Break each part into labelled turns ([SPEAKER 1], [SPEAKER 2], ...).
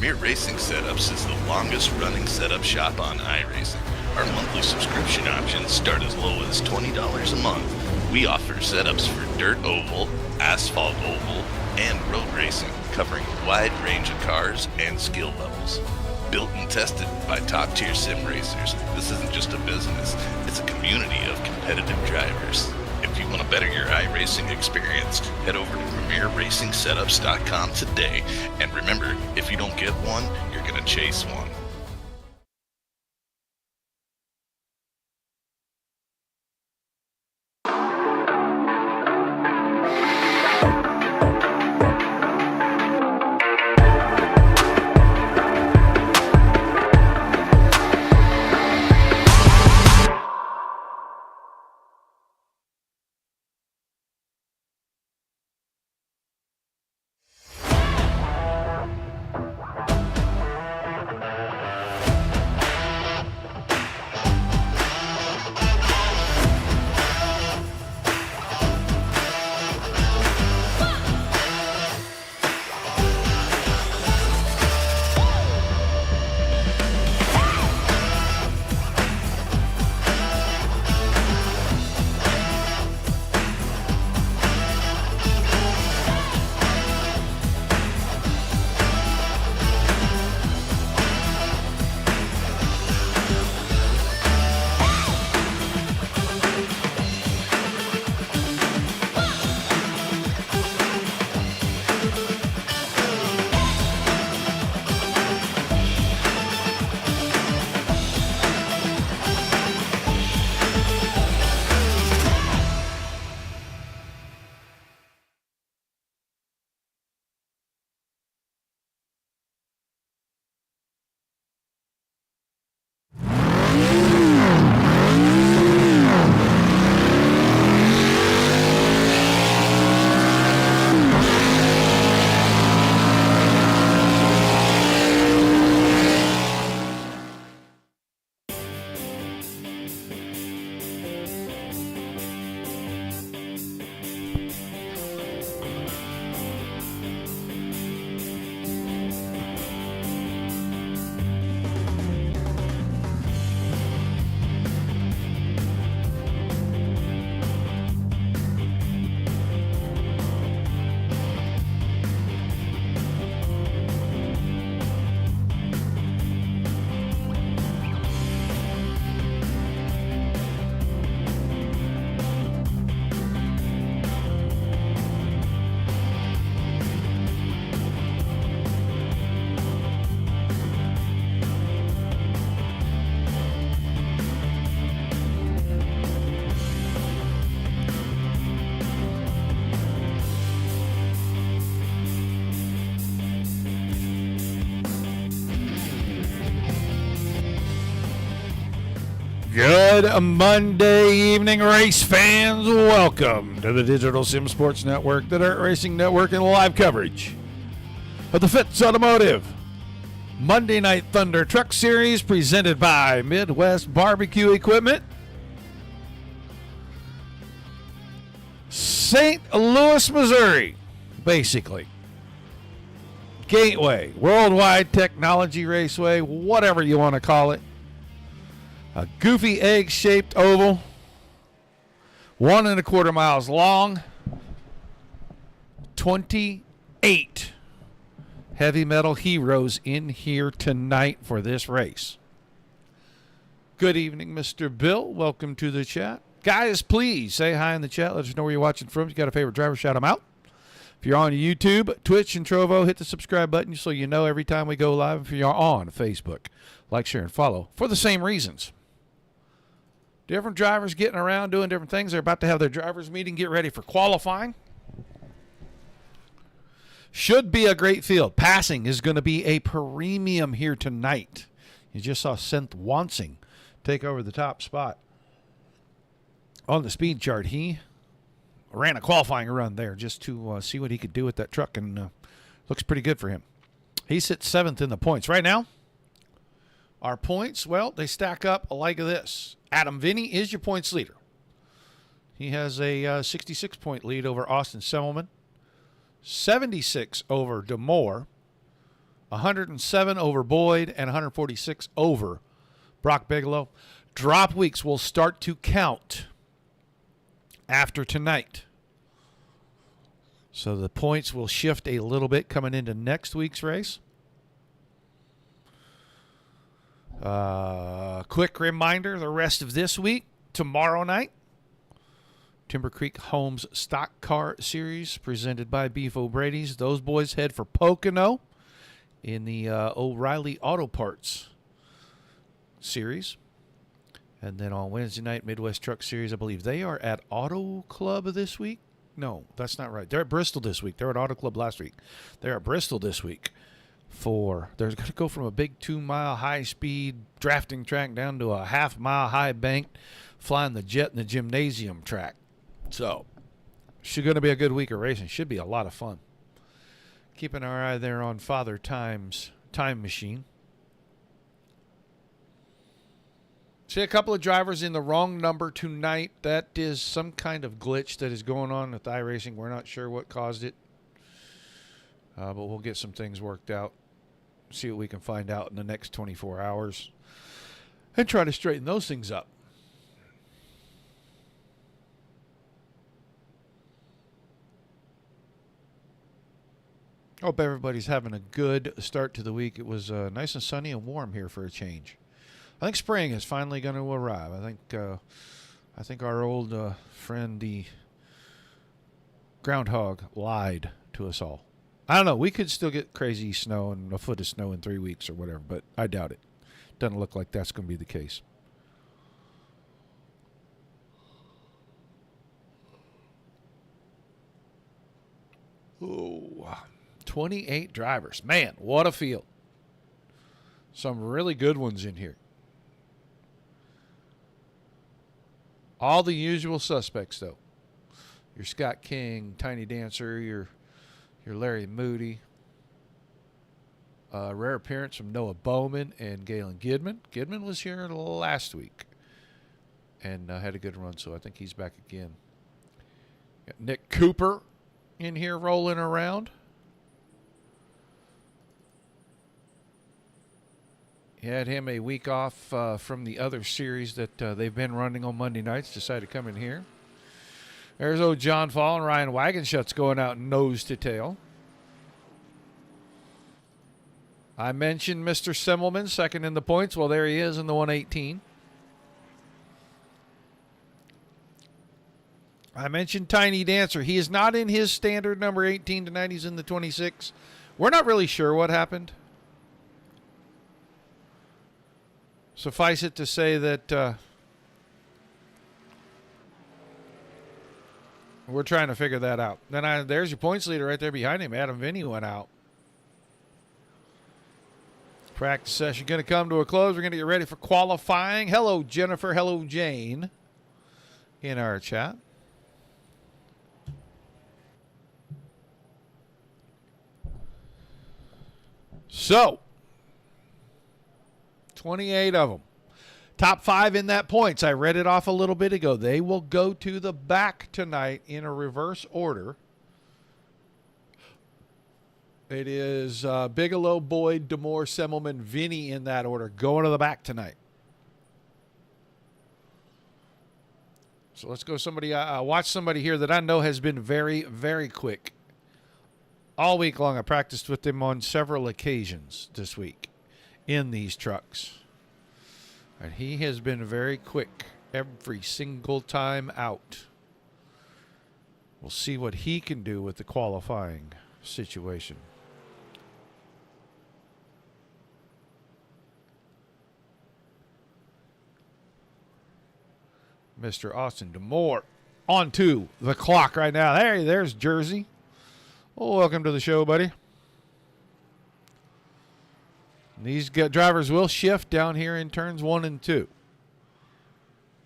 [SPEAKER 1] Premier Racing Setups is the longest running setup shop on iRacing. Our monthly subscription options start as low as $20 a month. We offer setups for dirt oval, asphalt oval, and road racing, covering a wide range of cars and skill levels. Built and tested by top-tier sim racers, this isn't just a business, it's a community of competitive drivers. If you want to better your iRacing experience, head over to PremierRacingSetups.com today. And remember, if you don't get one, you're going to chase one.
[SPEAKER 2] Good Monday evening, race fans. Welcome to the Digital Sim Sports Network, the Dirt Racing Network, and live coverage of the Ftizz Automotive Monday Night Thunder Truck Series presented by Midwest Barbecue Equipment. St. Louis, Missouri, basically. Gateway, Worldwide Technology Raceway, whatever you want to call it. A goofy egg-shaped oval, 1.25 miles long, 28 heavy metal heroes in here tonight for this race. Good evening, Mr. Bill. Welcome to the chat. Guys, please say hi in the chat. Let us know where you're watching from. If you got a favorite driver, shout them out. If you're on YouTube, Twitch, and Trovo, hit the subscribe button so you know every time we go live. If you're on Facebook, like, share, and follow for the same reasons. Different drivers getting around doing different things. They're about to have their drivers meeting, get ready for qualifying. Should be a great field. Passing is going to be a premium here tonight. You just saw Seth Wansing take over the top spot on the speed chart. He ran a qualifying run there just to see what he could do with that truck, and looks pretty good for him. He sits 7th in the points. Right now, our points, well, they stack up like this. Adam Vinny is your points leader. He has a 66-point lead over Austin Semmelman, 76 over DeMoore, 107 over Boyd and 146 over Brock Bigelow. Drop weeks will start to count after tonight. So the points will shift a little bit coming into next week's race. Quick reminder, the rest of this week, tomorrow night, Timber Creek Homes Stock Car Series presented by Beef O'Brady's. Those boys head for Pocono in the O'Reilly Auto Parts Series. And then on Wednesday night, Midwest Truck Series, I believe they are at AutoClub this week. No, that's not right. They're at Bristol this week. They were at AutoClub last week. They're at Bristol this week. They're going to go from a big 2-mile high-speed drafting track down to a half-mile high bank, flying the jet in the gymnasium track. So, should going to be a good week of racing. Should be a lot of fun. Keeping our eye there on Father Time's time machine. See a couple of drivers in the wrong number tonight. That is some kind of glitch that is going on with iRacing. We're not sure what caused it. But we'll get some things worked out. See what we can find out in the next 24 hours. And try to straighten those things up. Hope everybody's having a good start to the week. It was nice and sunny and warm here for a change. I think spring is finally going to arrive. I think our old friend, the groundhog, lied to us all. I don't know. We could still get crazy snow and a foot of snow in 3 weeks or whatever, but I doubt it. Doesn't look like that's going to be the case. Ooh, 28 drivers. Man, what a field. Some really good ones in here. All the usual suspects, though. Your Scott King, Tiny Dancer, your Larry Moody. Rare appearance from Noah Bowman and Galen Gidman. Gidman was here last week and had a good run, so I think he's back again. Got Nick Cooper in here rolling around. He had him a week off from the other series that they've been running on Monday nights. Decided to come in here. There's old John Fall and Ryan Wagenschutz going out nose to tail. I mentioned Mr. Semmelman second in the points. Well, there he is in the 118. I mentioned Tiny Dancer. He is not in his standard number 18 tonight. He's in the 26. We're not really sure what happened. Suffice it to say that we're trying to figure that out. Then there's your points leader right there behind him. Adam Vinny went out. Practice session going to come to a close. We're going to get ready for qualifying. Hello, Jennifer. Hello, Jane. In our chat. So, 28 of them. Top 5 in that points. I read it off a little bit ago. They will go to the back tonight in a reverse order. It is Bigelow, Boyd, Demore, Semmelman, Vinny in that order going to the back tonight. So let's go watch somebody here that I know has been very, very quick. All week long, I practiced with them on several occasions this week in these trucks. And he has been very quick every single time out. We'll see what he can do with the qualifying situation. Mr. Austin Demore onto the clock right now. There's Jersey. Well, welcome to the show, buddy. These drivers will shift down here in turns 1 and 2.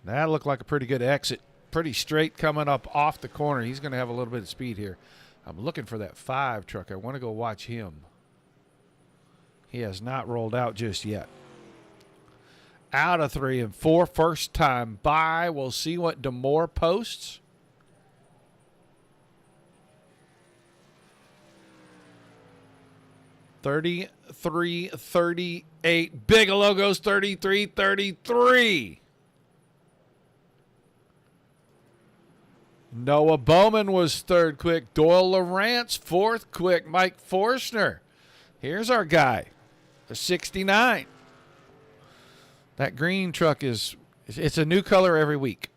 [SPEAKER 2] That looked like a pretty good exit. Pretty straight coming up off the corner. He's going to have a little bit of speed here. I'm looking for that 5 truck. I want to go watch him. He has not rolled out just yet. Out of 3 and 4. First time by. We'll see what Demore posts. 33-38. Bigelow goes 33-33. Noah Bowman was third quick. Doyle Lawrence fourth quick. Mike Forstner. Here's our guy, the 69. That green truck it's a new color every week.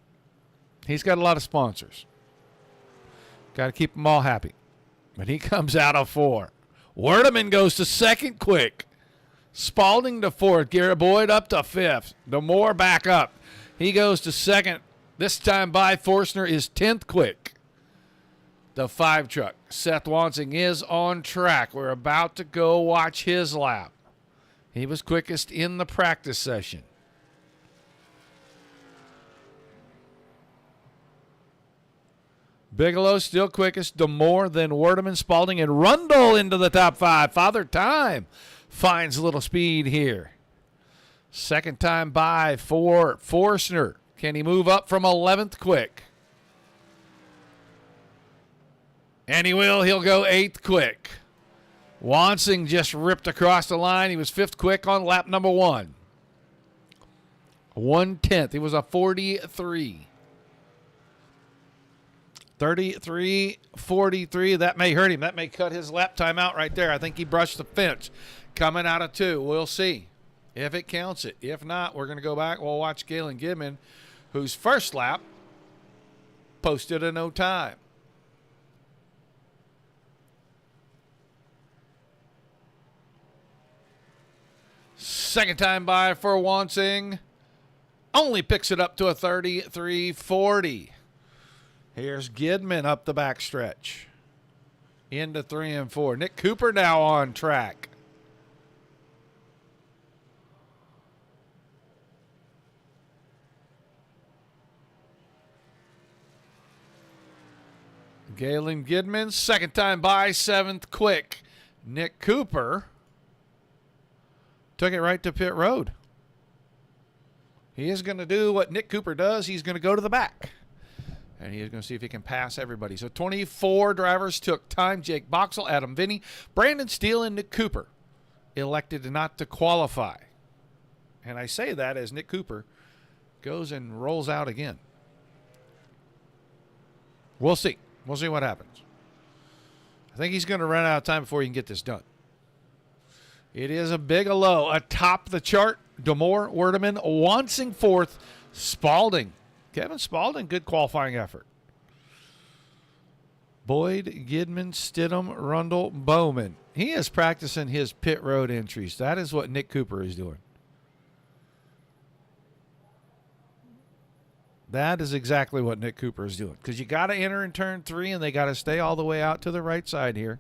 [SPEAKER 2] He's got a lot of sponsors. Got to keep them all happy. But he comes out of 4. Werdeman goes to second quick. Spalding to 4th. Garrett Boyd up to 5th. DeMore back up. He goes to second. This time by Forstner is 10th quick. The 5 truck. Seth Wansing is on track. We're about to go watch his lap. He was quickest in the practice session. Bigelow still quickest. DeMore, then Werdeman, Spalding, and Rundle into the top 5. Father Time finds a little speed here. Second time by for Forstner. Can he move up from 11th quick? And he will. He'll go 8th quick. Wansing just ripped across the line. He was 5th quick on lap number 1. 1/10. He was a 43. 33-43. That may hurt him. That may cut his lap time out right there. I think he brushed the fence coming out of 2. We'll see if it counts it. If not, we're going to go back. We'll watch Galen Gidman, whose first lap posted a no time. Second time by for Wansing. Only picks it up to a 33-40. Here's Gidman up the backstretch. Into 3 and 4. Nick Cooper now on track. Galen Gidman, second time by, 7th quick. Nick Cooper took it right to pit road. He is going to do what Nick Cooper does. He's going to go to the back. And he is going to see if he can pass everybody. So 24 drivers took time. Jake Boxell, Adam Vinny, Brandon Steele, and Nick Cooper elected not to qualify. And I say that as Nick Cooper goes and rolls out again. We'll see. We'll see what happens. I think he's going to run out of time before he can get this done. It is a Bigelow atop the chart. DeMore, Werdeman, Wansing 4th, Spalding. Kevin Spalding, good qualifying effort. Boyd, Gidman, Stidham, Rundle, Bowman. He is practicing his pit road entries. That is what Nick Cooper is doing. That is exactly what Nick Cooper is doing. Because you got to enter in turn 3, and they got to stay all the way out to the right side here.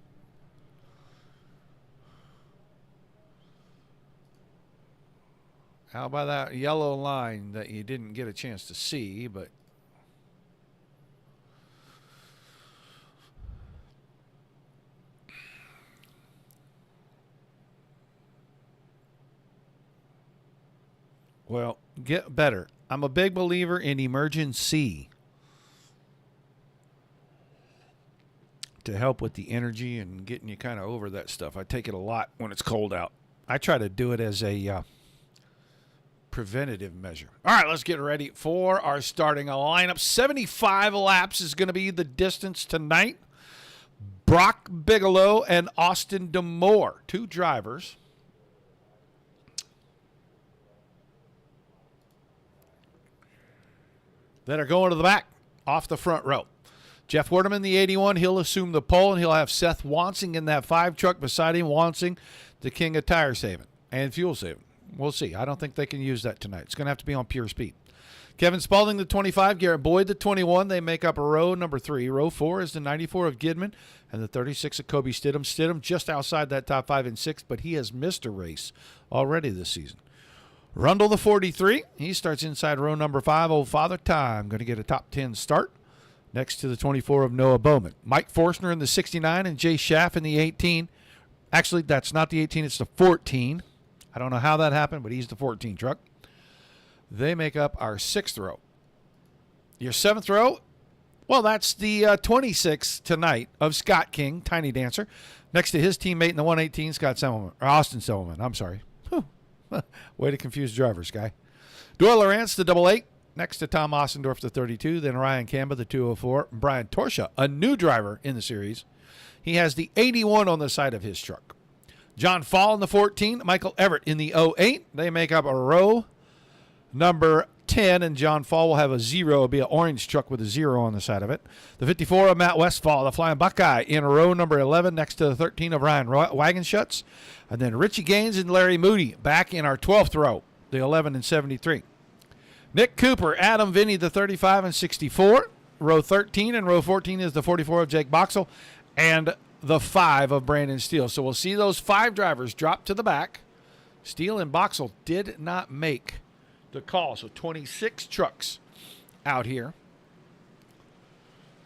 [SPEAKER 2] How about that yellow line that you didn't get a chance to see, but well, get better. I'm a big believer in emergency to help with the energy and getting you kind of over that stuff. I take it a lot when it's cold out. I try to do it as a preventative measure. All right, let's get ready for our starting lineup. 75 laps is going to be the distance tonight. Brock Bigelow and Austin DeMore, 2 drivers. That are going to the back off the front row. Jeff Werdeman, the 81, he'll assume the pole, and he'll have Seth Wansing in that 5 truck beside him. Wansing, the king of tire saving and fuel saving. We'll see. I don't think they can use that tonight. It's going to have to be on pure speed. Kevin Spalding, the 25. Garrett Boyd, the 21. They make up row number 3. Row 4 is the 94 of Gidman and the 36 of Kobe Stidham. Stidham just outside that top 5 and 6, but he has missed a race already this season. Rundle, the 43. He starts inside row number 5. Old Father Time going to get a top 10 start next to the 24 of Noah Bowman. Mike Forstner in the 69 and Jay Schaff in the 18. Actually, that's not the 18. It's the 14. I don't know how that happened, but he's the 14 truck. They make up our 6th row. Your 7th row, well, that's the 26 tonight of Scott King, Tiny Dancer. Next to his teammate in the 118, Austin Selman. I'm sorry. Way to confuse drivers, guy. Doyle Lawrence, the 88. Next to Tom Ossendorf, the 32. Then Ryan Camba, the 204. Brian Torsha, a new driver in the series. He has the 81 on the side of his truck. John Fall in the 14. Michael Everett in the 08. They make up a row number 10, and John Fall will have a 0. It'll be an orange truck with a 0 on the side of it. The 54 of Matt Westfall, the Flying Buckeye, in row number 11 next to the 13 of Ryan Wagenschutz. And then Richie Gaines and Larry Moody back in our 12th row, the 11 and 73. Nick Cooper, Adam Vinny, the 35 and 64. Row 13, and row 14 is the 44 of Jake Boxell and the 5 of Brandon Steele. So we'll see those 5 drivers drop to the back. Steele and Boxell did not make the call. So 26 trucks out here.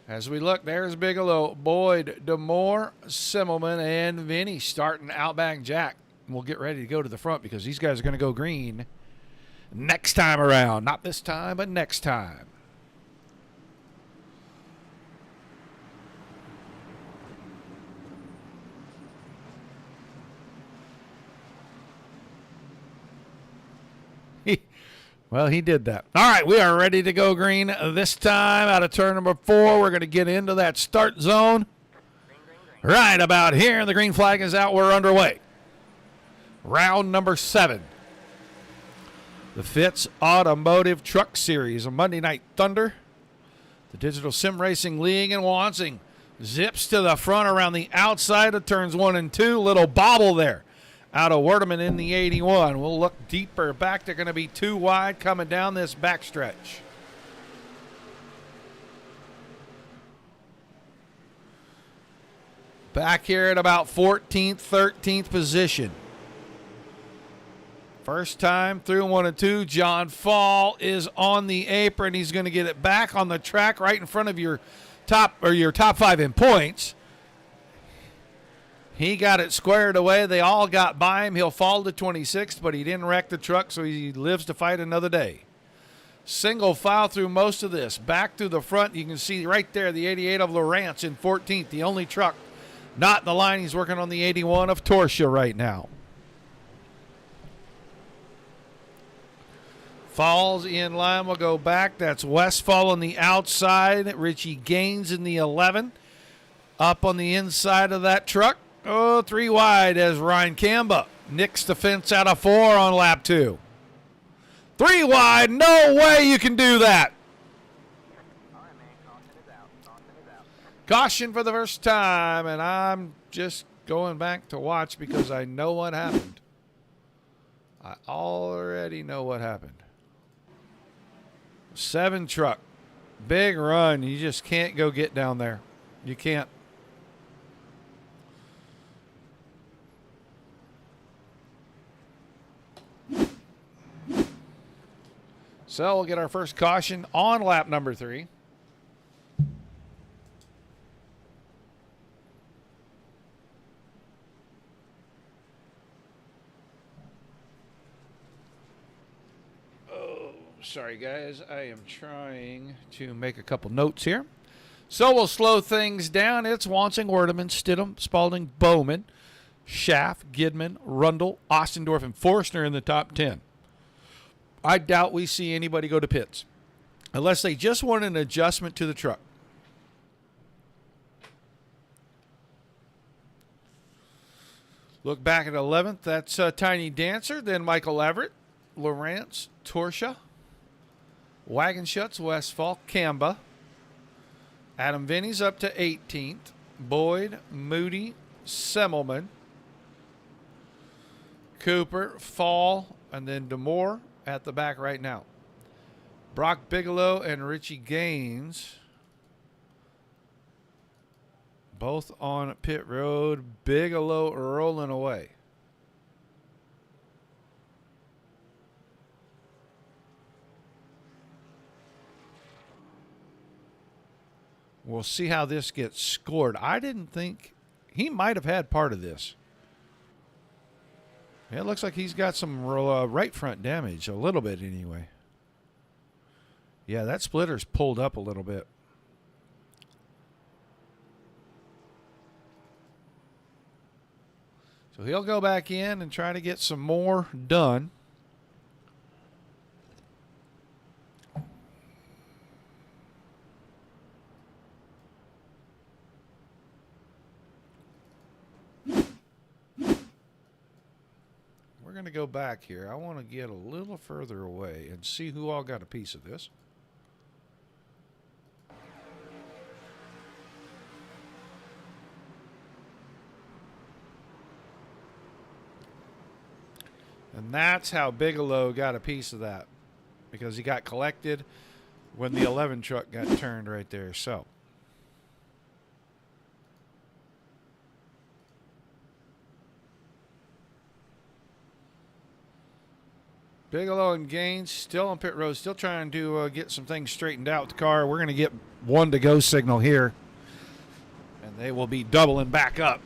[SPEAKER 2] As we look, there's Bigelow, Boyd, DeMoore, Simmelman, and Vinny starting Outback Jack. We'll get ready to go to the front because these guys are going to go green next time around. Not this time, but next time. Well, he did that. All right, we are ready to go green this time out of turn number 4. We're going to get into that start zone. Right about here, the green flag is out. We're underway. Round number 7. The Ftizz Automotive Truck Series, a Monday Night Thunder. The Digital Sim Racing League in Wansing zips to the front around the outside of turns 1 and 2. Little bobble there out of Werdeman in the 81. We'll look deeper back. They're going to be 2 wide coming down this backstretch. Back here at about 14th, 13th position. First time through 1 and 2. John Fall is on the apron. He's going to get it back on the track right in front of your top 5 in points. He got it squared away. They all got by him. He'll fall to 26th, but he didn't wreck the truck, so he lives to fight another day. Single file through most of this. Back through the front, you can see right there the 88 of Lawrence in 14th, the only truck not in the line. He's working on the 81 of Torsha right now. Falls in line will go back. That's Westfall on the outside. Richie Gaines in the 11. Up on the inside of that truck. 3 wide as Ryan Camba nicks the fence out of 4 on lap 2. 3 wide. No way you can do that. Caution for the first time, and I'm just going back to watch because I know what happened. I already know what happened. 7 truck. Big run. You just can't go get down there. You can't. So we'll get our first caution on lap number 3. Oh, sorry guys. I am trying to make a couple notes here. So we'll slow things down. It's Wansing, Werdeman, Stidham, Spalding, Bowman, Schaff, Gidman, Rundle, Ostendorf, and Forstner in the top 10. I doubt we see anybody go to pits unless they just want an adjustment to the truck. Look back at 11th. That's Tiny Dancer. Then Michael Everett, Lawrence, Torsha, Wagenschutz, Westfall, Camba. Adam Vinny's up to 18th. Boyd, Moody, Semmelman, Cooper, Fall, and then DeMoore at the back right now. Brock Bigelow and Richie Gaines both on pit road. Bigelow rolling away. We'll see how this gets scored. I didn't think he might have had part of this. It looks like he's got some right front damage, a little bit anyway. Yeah, that splitter's pulled up a little bit. So he'll go back in and try to get some more done. We're going to go back here. I want to get a little further away and see who all got a piece of this. And that's how Bigelow got a piece of that, because he got collected when the 11 truck got turned right there. So Bigelow and Gaines still on pit road, still trying to get some things straightened out with the car. We're going to get one to go signal here, and they will be doubling back up.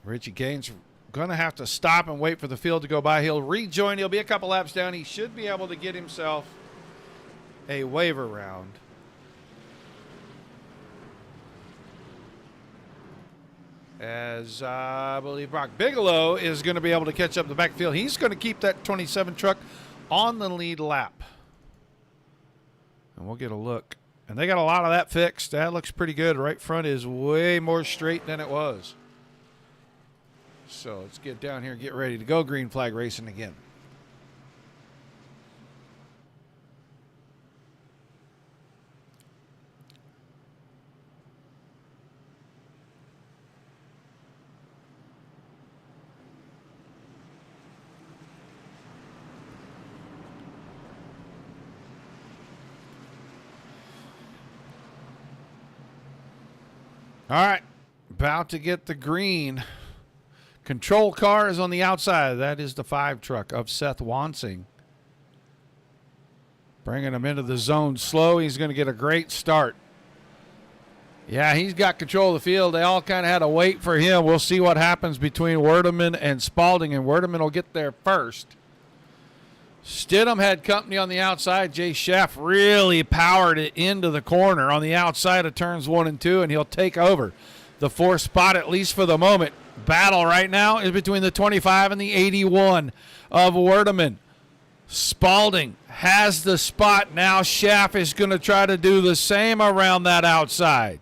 [SPEAKER 2] Richie Gaines going to have to stop and wait for the field to go by. He'll rejoin. He'll be a couple laps down. He should be able to get himself a waiver round. As I believe Brock Bigelow is going to be able to catch up the backfield. He's going to keep that 27 truck on the lead lap. And we'll get a look. And they got a lot of that fixed. That looks pretty good. Right front is way more straight than it was. So let's get down here and get ready to go. Green flag racing again. All right, about to get the green. Control car is on the outside. That is the 5 truck of Seth Wansing. Bringing him into the zone slow. He's going to get a great start. Yeah, he's got control of the field. They all kind of had to wait for him. We'll see what happens between Werdeman and Spalding, and Werdeman will get there first. Stidham had company on the outside. Jay Schaff really powered it into the corner on the outside of turns 1 and 2, and he'll take over the 4th spot, at least for the moment. Battle right now is between the 25 and the 81 of Werdeman. Spalding has the spot. Now Schaff is going to try to do the same around that outside.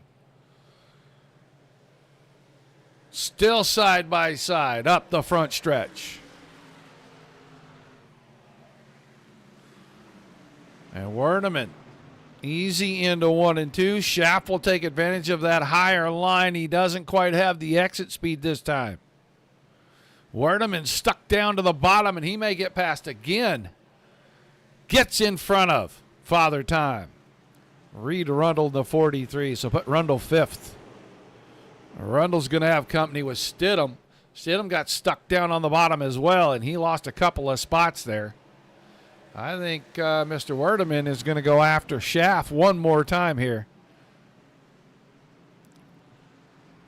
[SPEAKER 2] Still side by side up the front stretch. And Werdeman easy into 1 and 2. Schaff will take advantage of that higher line. He doesn't quite have the exit speed this time. Werdeman stuck down to the bottom, and he may get past again. Gets in front of Father Time. Reed Rundle, the 43, so put Rundle 5th. Rundle's going to have company with Stidham. Stidham got stuck down on the bottom as well, and he lost a couple of spots there. I think Mr. Werdeman is going to go after Schaff one more time here.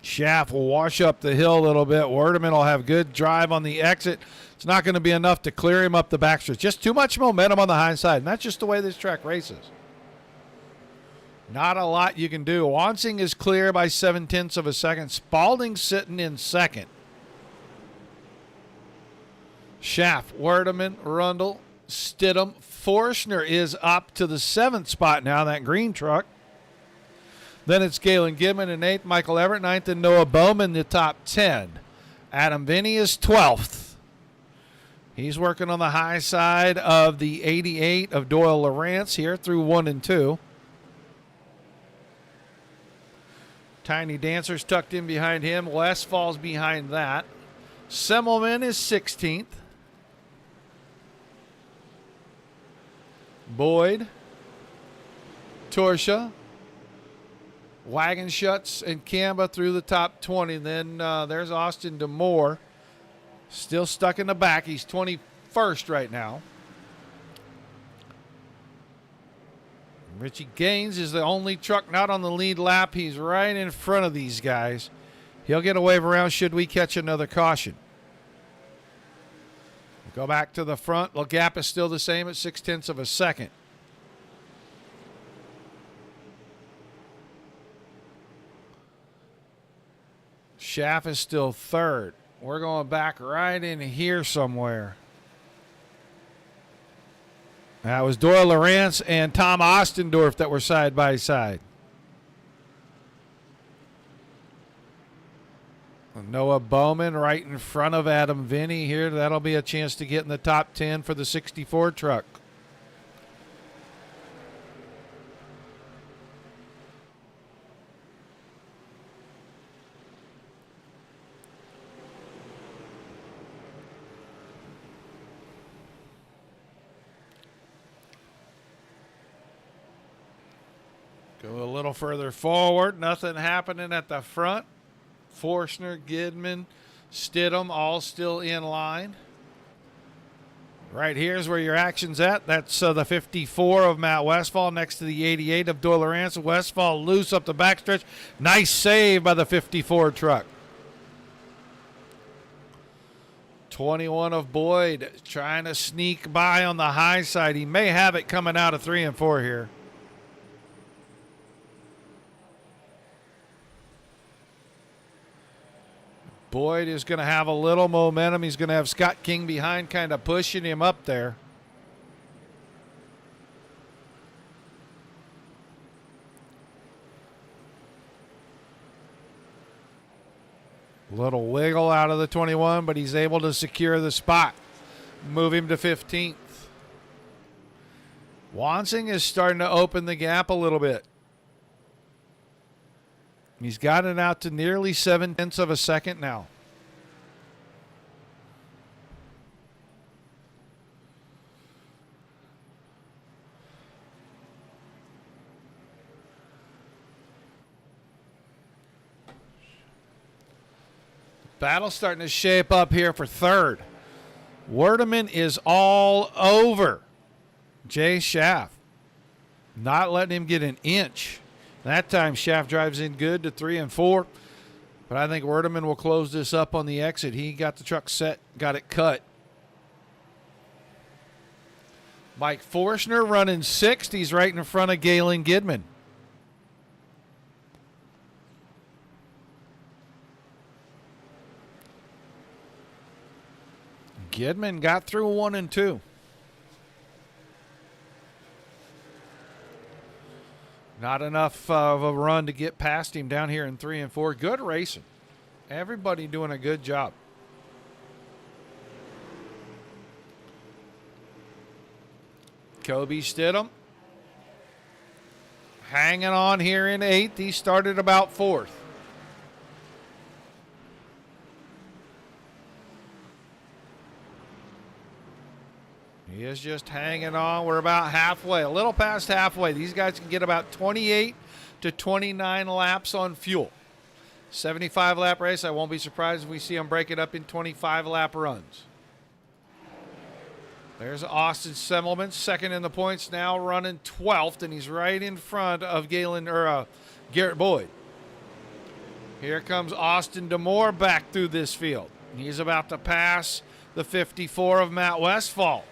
[SPEAKER 2] Schaff will wash up the hill a little bit. Werdeman will have good drive on the exit. It's not going to be enough to clear him up the backstretch. Just too much momentum on the high side, and that's just the way this track races. Not a lot you can do. Wansing is clear by 0.7 of a second. Spalding sitting in second. Schaff, Werdeman, Rundle, Stidham. Forstner is up to the 7th spot now, that green truck. Then it's Galen Gibbon in 8th, Michael Everett 9th, and Noah Bowman the top 10. Adam Vinny is 12th. He's working on the high side of the 88 of Doyle Lawrence here through 1 and 2. Tiny Dancer's tucked in behind him. Les falls behind that. Semmelman is 16th. Boyd, Torsha, Wagon Schutz, and Kamba through the top 20. Then there's Austin DeMoore, still stuck in the back. He's 21st right now. Richie Gaines is the only truck not on the lead lap. He's right in front of these guys. He'll get a wave around should we catch another caution. Go back to the front. The gap is still the same at 0.6 of a second. Schaff is still third. We're going back right in here somewhere. That was Doyle Lawrence and Tom Ostendorf that were side by side. Noah Bowman right in front of Adam Vinny here. That'll be a chance to get in the top 10 for the 64 truck. Go a little further forward. Nothing happening at the front. Forstner, Gidman, Stidham all still in line. Right here's where your action's at. That's the 54 of Matt Westphal next to the 88 of Doyle Lawrence. Westphal loose up the backstretch. Nice save by the 54 truck. 21 of Boyd trying to sneak by on the high side. He may have it coming out of 3 and 4 here. Boyd is going to have a little momentum. He's going to have Scott King behind, kind of pushing him up there. Little wiggle out of the 21, but he's able to secure the spot. Move him to 15th. Wansing is starting to open the gap a little bit. He's got it out to nearly 0.7 of a second now. Battle starting to shape up here for third. Werdeman is all over Jay Schaff. Not letting him get an inch. That time, Schaff drives in good to 3 and 4. But I think Werdeman will close this up on the exit. He got the truck set, got it cut. Mike Forstner running 6th. He's right in front of Galen Gidman. Gidman got through 1 and 2. Not enough of a run to get past him down here in 3 and 4. Good racing. Everybody doing a good job. Kobe Stidham hanging on here in 8th. He started about 4th. He is just hanging on. We're about halfway, a little past halfway. These guys can get about 28 to 29 laps on fuel. 75-lap race. I won't be surprised if we see them break it up in 25-lap runs. There's Austin Semmelman, second in the points now, running 12th, and he's right in front of Garrett Boyd. Here comes Austin Demore back through this field. He's about to pass the 54 of Matt Westphal.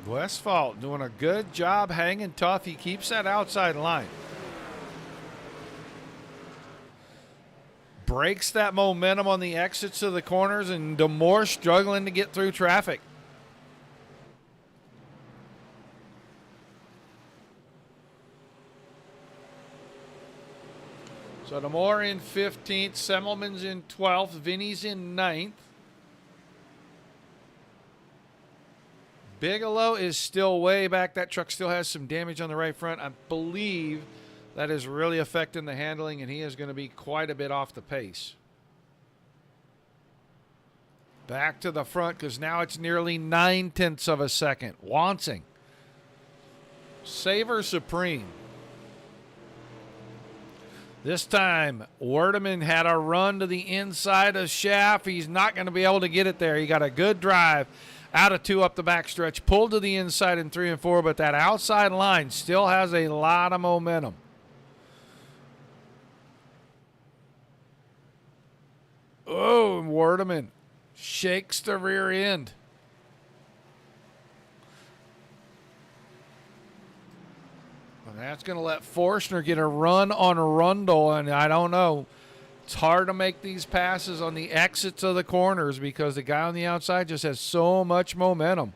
[SPEAKER 2] Westphal doing a good job hanging tough. He keeps that outside line. Breaks that momentum on the exits of the corners, and Demore struggling to get through traffic. So Demore in 15th, Semmelman's in 12th, Vinny's in 9th. Bigelow is still way back. That truck still has some damage on the right front. I believe that is really affecting the handling, and he is going to be quite a bit off the pace. Back to the front, because now it's nearly 0.9 of a second. Wansing. Saver Supreme. This time, Werdeman had a run to the inside of Schaff. He's not going to be able to get it there. He got a good drive out of 2 up the backstretch, pulled to the inside in 3 and 4, but that outside line still has a lot of momentum. Oh, Werdeman shakes the rear end. That's going to let Forstner get a run on Rundle, and I don't know. It's hard to make these passes on the exits of the corners because the guy on the outside just has so much momentum.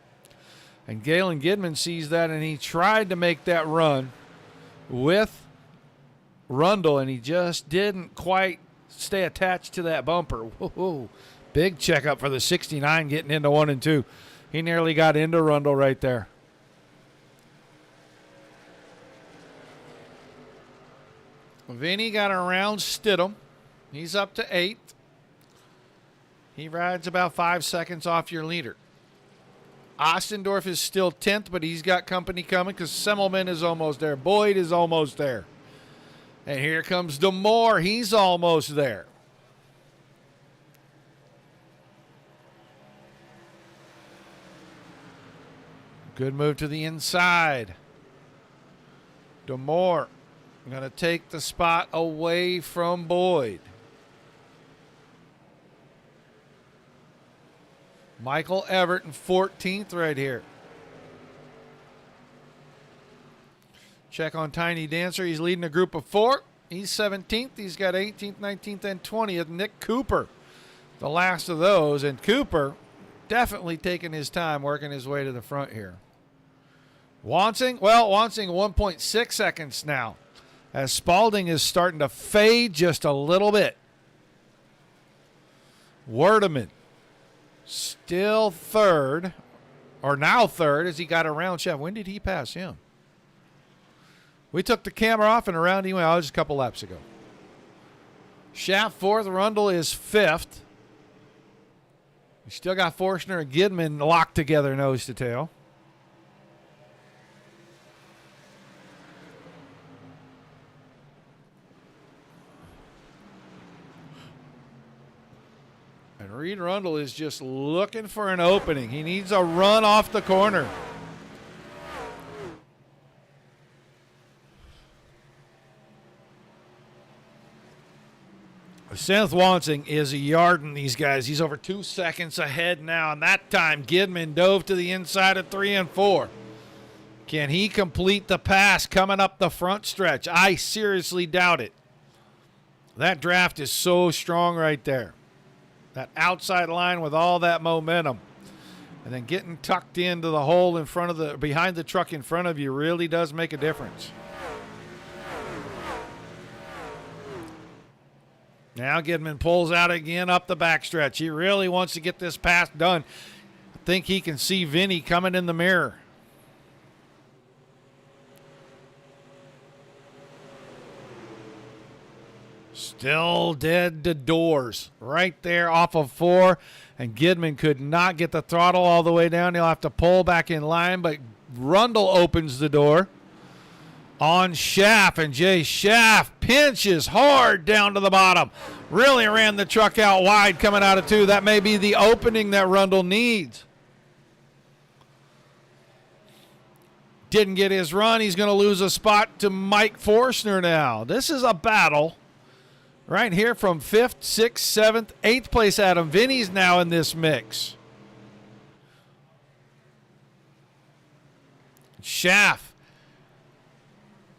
[SPEAKER 2] And Galen Gidman sees that, and he tried to make that run with Rundle, and he just didn't quite stay attached to that bumper. Whoa, big checkup for the 69 getting into 1 and 2. He nearly got into Rundle right there. Vinny got around Stidham. He's up to 8th. He rides about 5 seconds off your leader. Ostendorf is still 10th, but he's got company coming because Semmelman is almost there. Boyd is almost there. And here comes DeMoore. He's almost there. Good move to the inside. DeMoore going to take the spot away from Boyd. Michael Everett in 14th right here. Check on Tiny Dancer. He's leading a group of 4. He's 17th. He's got 18th, 19th, and 20th. Nick Cooper, the last of those. And Cooper definitely taking his time working his way to the front here. Wansing 1.6 seconds now as Spalding is starting to fade just a little bit. Werdeman still third, or now third, as he got around Chef. When did he pass him? We took the camera off and around he went. Just a couple laps ago. Schaff 4th. Rundle is 5th. We still got Forstner and Gidman locked together nose to tail. And Reed Rundle is just looking for an opening. He needs a run off the corner. Seth Wansing is yarding these guys. He's over 2 seconds ahead now, and that time Gidman dove to the inside of 3 and 4. Can he complete the pass coming up the front stretch? I seriously doubt it. That draft is so strong right there. That outside line with all that momentum. And then getting tucked into the hole in front of behind the truck in front of you really does make a difference. Now Gidman pulls out again up the backstretch. He really wants to get this pass done. I think he can see Vinny coming in the mirror. Still dead to doors. Right there off of 4. And Gidman could not get the throttle all the way down. He'll have to pull back in line, but Rundle opens the door on Schaff, and Jay Schaff pinches hard down to the bottom. Really ran the truck out wide coming out of 2. That may be the opening that Rundle needs. Didn't get his run. He's going to lose a spot to Mike Forstner now. This is a battle right here from 5th, 6th, 7th, 8th place Adam. Vinny's now in this mix. Schaff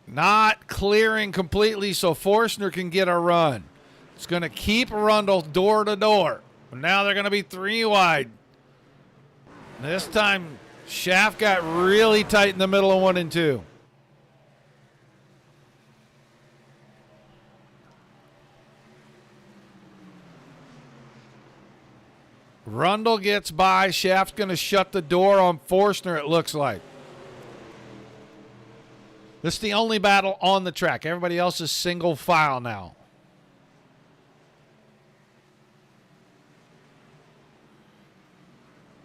[SPEAKER 2] not clearing completely so Forstner can get a run. It's going to keep Rundle door to door. Now they're going to be 3 wide. This time, Schaff got really tight in the middle of 1 and 2. Rundle gets by. Schaff's going to shut the door on Forstner, it looks like. This is the only battle on the track. Everybody else is single file now.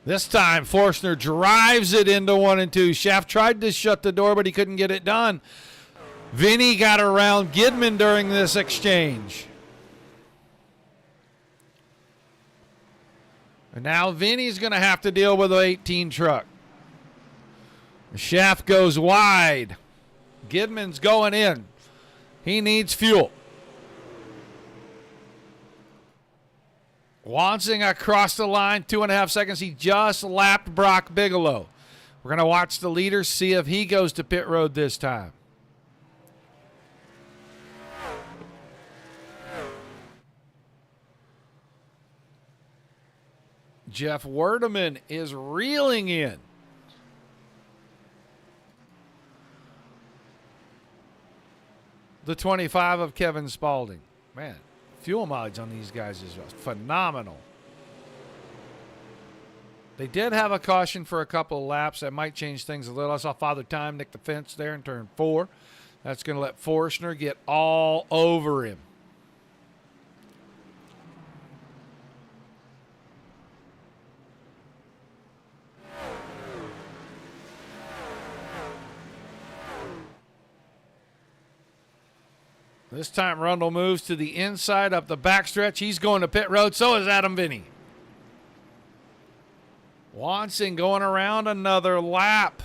[SPEAKER 2] This time, Forstner drives it into 1 and 2. Schaff tried to shut the door, but he couldn't get it done. Vinny got around Gidman during this exchange. And now Vinny's going to have to deal with the 18 truck. Schaff goes wide. Gidman's going in. He needs fuel. Wansing across the line, 2.5 seconds. He just lapped Brock Bigelow. We're going to watch the leader, see if he goes to pit road this time. Jeff Werdeman is reeling in. The 25 of Kevin Spaulding. Man, fuel mileage on these guys is phenomenal. They did have a caution for a couple of laps. That might change things a little. I saw Father Time nick the fence there in turn 4. That's going to let Forstner get all over him. This time Rundle moves to the inside up the backstretch. He's going to pit road. So is Adam Vinny. Watson going around another lap.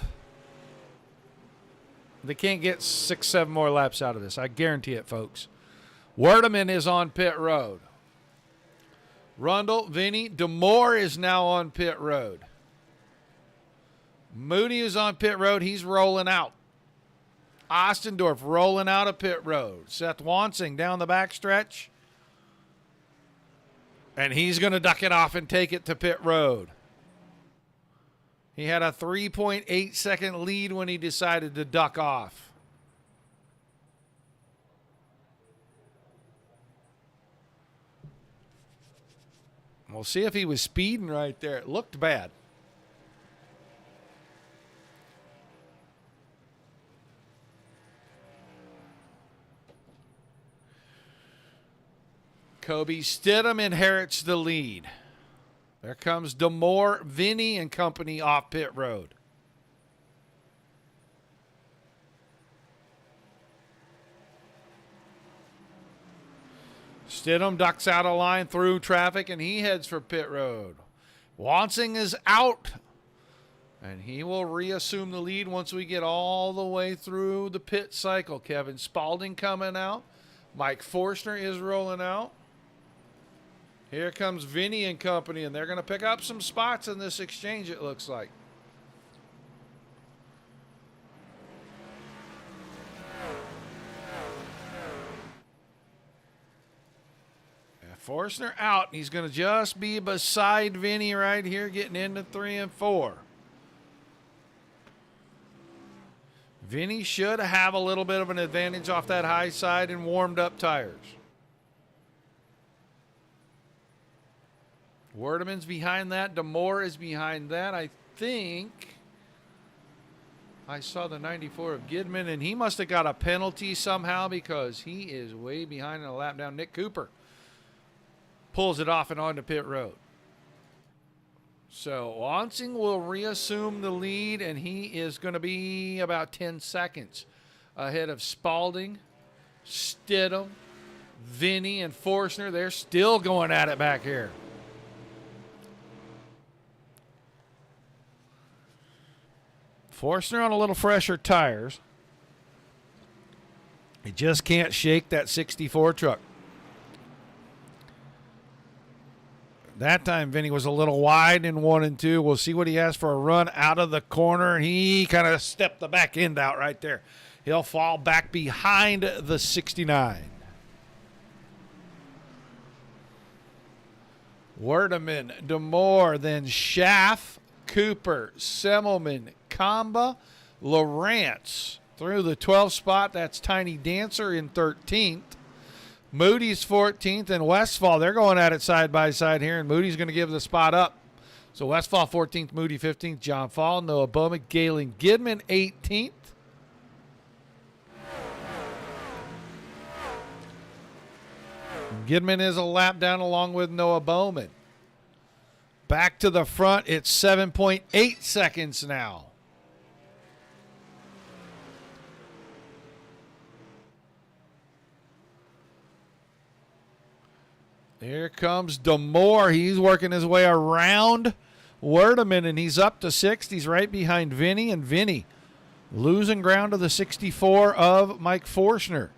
[SPEAKER 2] They can't get 6, 7 more laps out of this. I guarantee it, folks. Werdeman is on pit road. Rundle, Vinny, DeMoore is now on pit road. Moody is on pit road. He's rolling out. Ostendorf rolling out of pit road. Seth Wansing down the backstretch. And he's going to duck it off and take it to pit road. He had a 3.8 second lead when he decided to duck off. We'll see if he was speeding right there. It looked bad. Kobe Stidham inherits the lead. There comes DeMoore, Vinny, and company off pit road. Stidham ducks out of line through traffic, and he heads for pit road. Wansing is out, and he will reassume the lead once we get all the way through the pit cycle. Kevin Spaulding coming out. Mike Forstner is rolling out. Here comes Vinny and company, and they're going to pick up some spots in this exchange, it looks like. Forstner out. He's going to just be beside Vinny right here, getting into 3 and 4. Vinny should have a little bit of an advantage off that high side and warmed up tires. Werdeman's behind that. DeMoore is behind that. I think I saw the 94 of Gidman, and he must have got a penalty somehow because he is way behind in a lap down. Nick Cooper pulls it off and onto pit road. So Wansing will reassume the lead, and he is going to be about 10 seconds ahead of Spaulding, Stidham, Vinny, and Forstner. They're still going at it back here. Forstner on a little fresher tires. He just can't shake that 64 truck. That time, Vinny was a little wide in 1 and 2. We'll see what he has for a run out of the corner. He kind of stepped the back end out right there. He'll fall back behind the 69. Werdeman, DeMoore, then Schaff, Cooper, Semmelman, Kamba, Lawrence through the 12th spot. That's Tiny Dancer in 13th. Moody's 14th, and Westfall, they're going at it side by side here, and Moody's going to give the spot up. So Westfall 14th, Moody 15th, John Fall, Noah Bowman, Galen Gidman 18th. Gidman is a lap down along with Noah Bowman. Back to the front, it's 7.8 seconds now. Here comes DeMoore. He's working his way around Werdeman, and he's up to 6th. He's right behind Vinny, and Vinny losing ground to the 64 of Mike Forstner.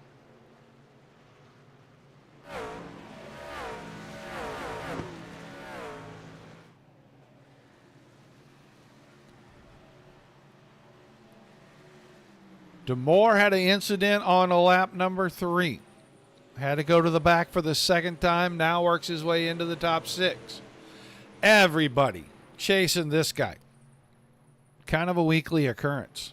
[SPEAKER 2] DeMoore had an incident on lap number 3. Had to go to the back for the second time. Now works his way into the top 6. Everybody chasing this guy. Kind of a weekly occurrence.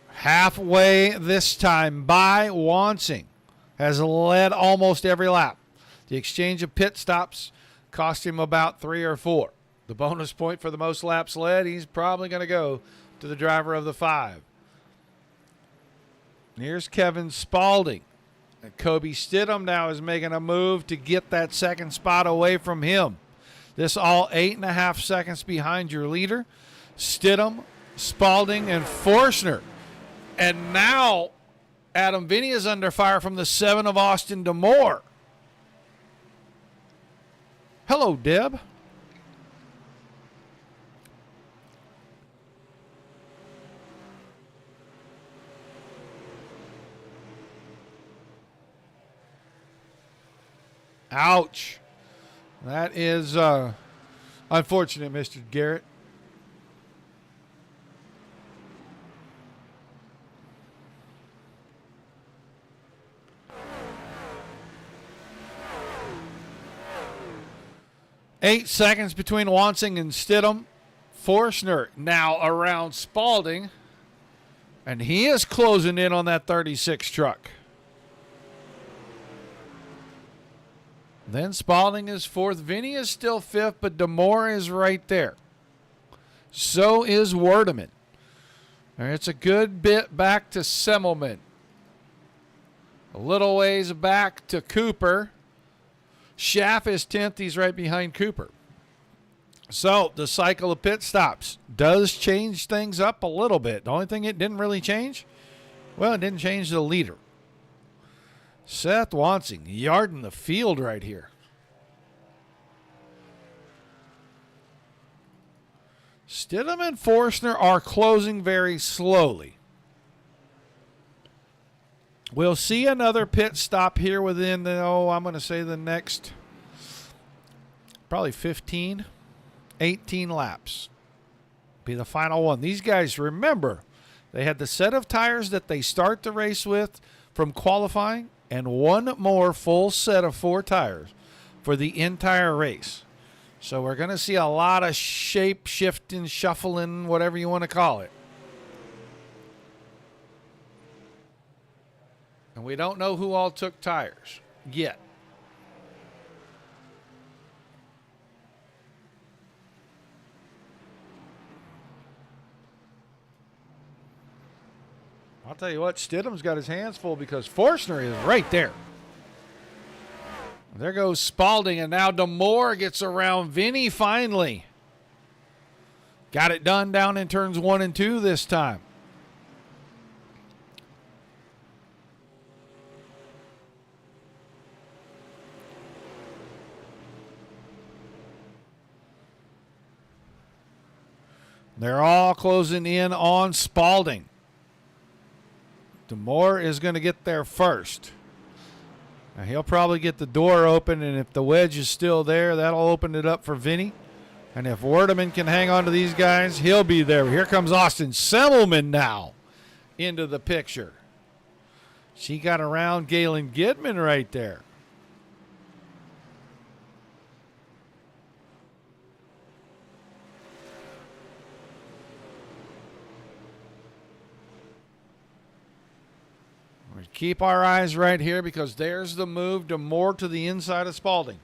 [SPEAKER 2] Halfway this time by Wansing has led almost every lap. The exchange of pit stops cost him about 3 or 4. The bonus point for the most laps led, he's probably going to go to the driver of the 5. Here's Kevin Spaulding. And Kobe Stidham now is making a move to get that second spot away from him. This all 8.5 seconds behind your leader. Stidham, Spaulding, and Forstner. And now Adam Vinny is under fire from the 7 of Austin Damore. Hello, Deb. Ouch. That is unfortunate, Mr. Garrett. Eight seconds between Wansing and Stidham. Forstner now around Spaulding. And he is closing in on that 36 truck. Then Spaulding is 4th. Vinny is still 5th, but Damore is right there. So is Werdeman. And it's a good bit back to Semmelman. A little ways back to Cooper. Schaff is 10th. He's right behind Cooper. So the cycle of pit stops does change things up a little bit. The only thing it didn't really change, well, it didn't change the leader. Seth Wansing yarding the field right here. Stidham and Forstner are closing very slowly. We'll see another pit stop here within, I'm going to say the next probably 15, 18 laps. Be the final one. These guys, remember, they had the set of tires that they start the race with from qualifying and one more full set of 4 tires for the entire race. So we're going to see a lot of shape shifting, shuffling, whatever you want to call it. And we don't know who all took tires yet. I'll tell you what, Stidham's got his hands full because Forstner is right there. There goes Spaulding, and now Damore gets around Vinny finally. Got it done down in turns 1 and 2 this time. They're all closing in on Spaulding. Damore is going to get there first. Now he'll probably get the door open, and if the wedge is still there, that'll open it up for Vinny. And if Werdeman can hang on to these guys, he'll be there. Here comes Austin Semmelman now into the picture. She got around Galen Gidman right there. Keep our eyes right here because there's the move to more to the inside of Spaulding.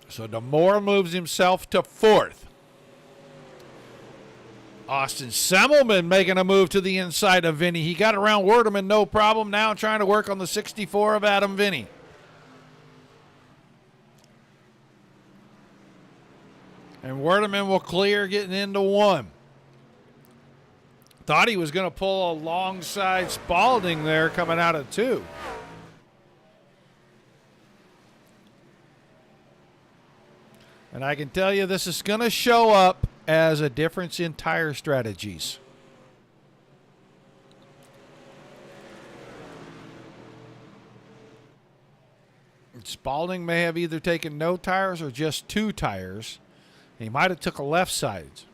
[SPEAKER 2] So Damore moves himself to 4th. Austin Semmelman making a move to the inside of Vinny. He got around Werdeman, no problem. Now trying to work on the 64 of Adam Vinny. And Werdeman will clear getting into 1. Thought he was going to pull alongside Spalding there coming out of 2. And I can tell you this is going to show up as a difference in tire strategies. Spalding may have either taken no tires or just 2 tires. He might have took a left sides.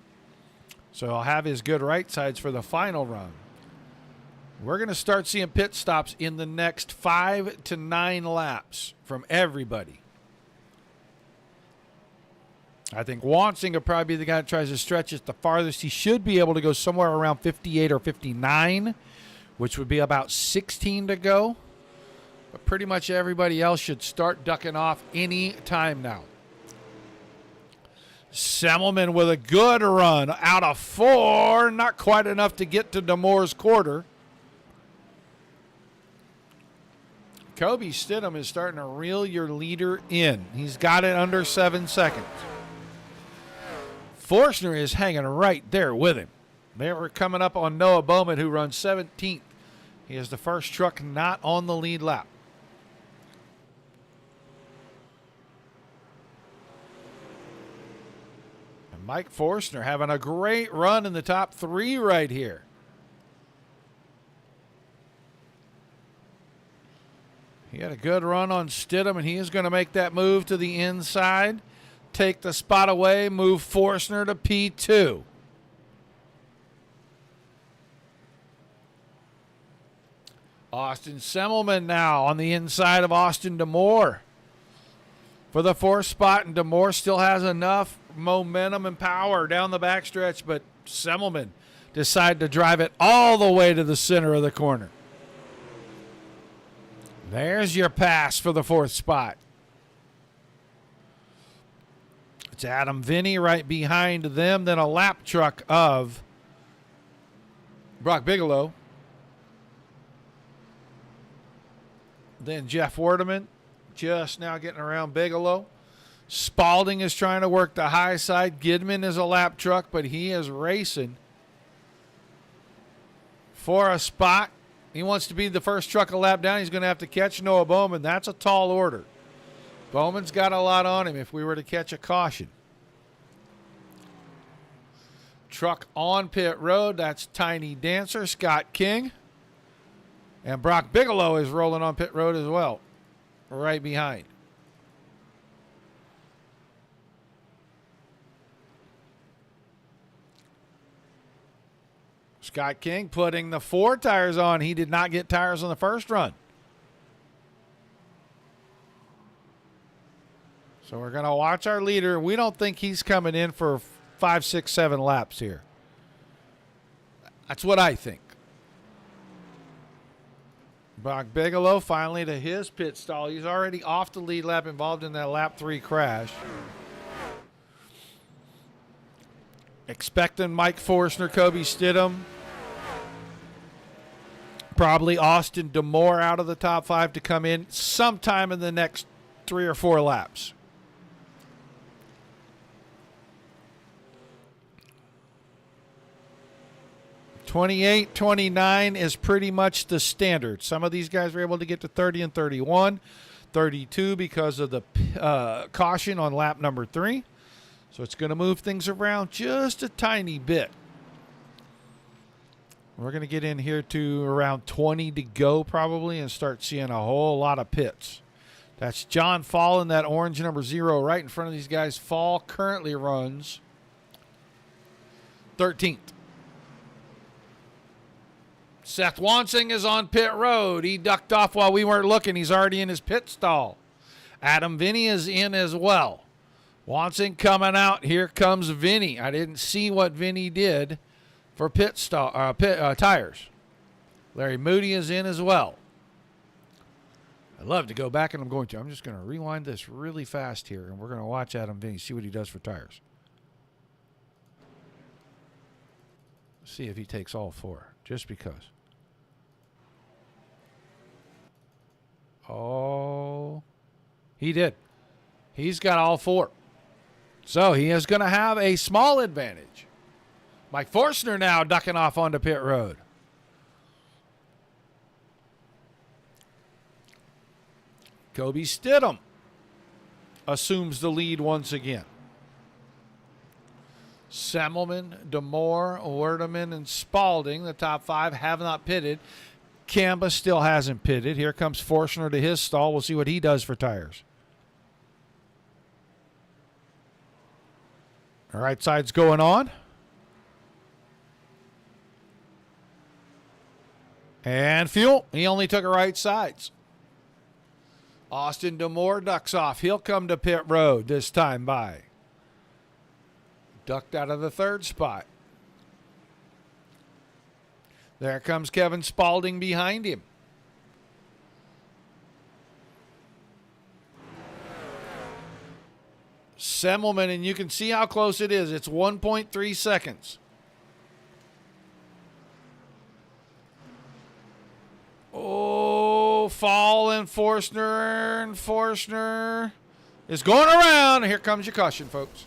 [SPEAKER 2] So he'll have his good right sides for the final run. We're going to start seeing pit stops in the next 5 to 9 laps from everybody. I think Wansing will probably be the guy that tries to stretch it the farthest. He should be able to go somewhere around 58 or 59, which would be about 16 to go. But pretty much everybody else should start ducking off any time now. Semmelman with a good run out of 4. Not quite enough to get to Damore's quarter. Kobe Stidham is starting to reel your leader in. He's got it under 7 seconds. Forstner is hanging right there with him. They were coming up on Noah Bowman, who runs 17th. He is the first truck not on the lead lap. And Mike Forstner having a great run in the top 3 right here. He had a good run on Stidham, and he is going to make that move to the inside. Take the spot away, move Forstner to P2. Austin Semmelman now on the inside of Austin Damore for the 4th spot, and Damore still has enough momentum and power down the backstretch, but Semmelman decided to drive it all the way to the center of the corner. There's your pass for the 4th spot. It's Adam Vinny right behind them, then a lap truck of Brock Bigelow. Then Jeff Werdeman just now getting around Bigelow. Spalding is trying to work the high side. Gidman is a lap truck, but he is racing for a spot. He wants to be the first truck a lap down. He's going to have to catch Noah Bowman. That's a tall order. Bowman's got a lot on him if we were to catch a caution. Truck on pit road. That's Tiny Dancer, Scott King. And Brock Bigelow is rolling on pit road as well, right behind. Scott King putting the 4 tires on. He did not get tires on the first run. So we're going to watch our leader. We don't think he's coming in for 5, 6, 7 laps here. That's what I think. Brock Bigelow finally to his pit stall. He's already off the lead lap, involved in that lap 3 crash. Expecting Mike Forstner, Kobe Stidham. Probably Austin Damore out of the top 5 to come in sometime in the next 3 or 4 laps. '28, '29 is pretty much the standard. Some of these guys were able to get to 30 and 31, 32 because of the caution on lap number 3. So it's going to move things around just a tiny bit. We're going to get in here to around 20 to go probably and start seeing a whole lot of pits. That's John Fall in that orange number 0 right in front of these guys. Fall currently runs 13th. Seth Wansing is on pit road. He ducked off while we weren't looking. He's already in his pit stall. Adam Vinny is in as well. Wansing coming out. Here comes Vinny. I didn't see what Vinny did for tires. Larry Moody is in as well. I'd love to go back, and I'm going to. I'm just going to rewind this really fast here, and we're going to watch Adam Vinny, see what he does for tires. See if he takes all 4, just because. Oh, he did. He's got all 4. So he is going to have a small advantage. Mike Forstner now ducking off onto pit road. Kobe Stidham assumes the lead once again. Semmelman, DeMoore, Werdeman, and Spalding, the top 5, have not pitted. Kamba still hasn't pitted. Here comes Forstner to his stall. We'll see what he does for tires. All right, side's going on. And fuel. He only took a right sides. Austin DeMoore ducks off. He'll come to pit road this time by. Ducked out of the 3rd spot. There comes Kevin Spalding behind him. Semmelman, and you can see how close it is. It's 1.3 seconds. Oh, falling Forstner, and Forstner is going around. Here comes your caution, folks.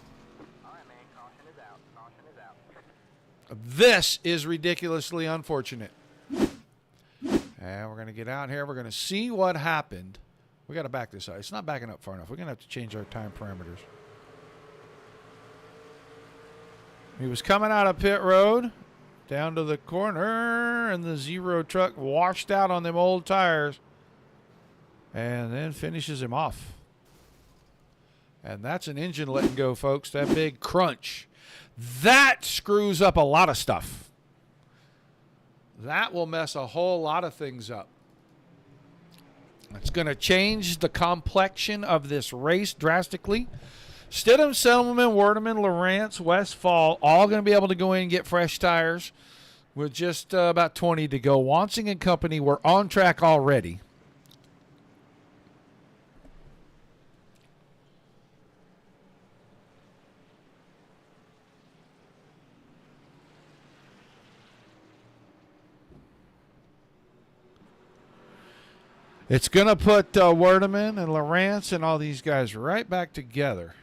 [SPEAKER 3] All right, man. Caution is out. Caution is out.
[SPEAKER 2] This is ridiculously unfortunate. And we're going to get out here. We're going to see what happened. We got to back this up. It's not backing up far enough. We're going to have to change our time parameters. He was coming out of pit road down to the corner, and the 0 truck washed out on them old tires and then finishes him off. And that's an engine letting go, folks. That big crunch. That screws up a lot of stuff. That will mess a whole lot of things up. It's going to change the complexion of this race drastically. Stidham, Semmelman, Werdeman, Lawrence, Westfall, all going to be able to go in and get fresh tires with just about 20 to go. Wansing and company were on track already. It's going to put Werdeman and Lawrence and all these guys right back together.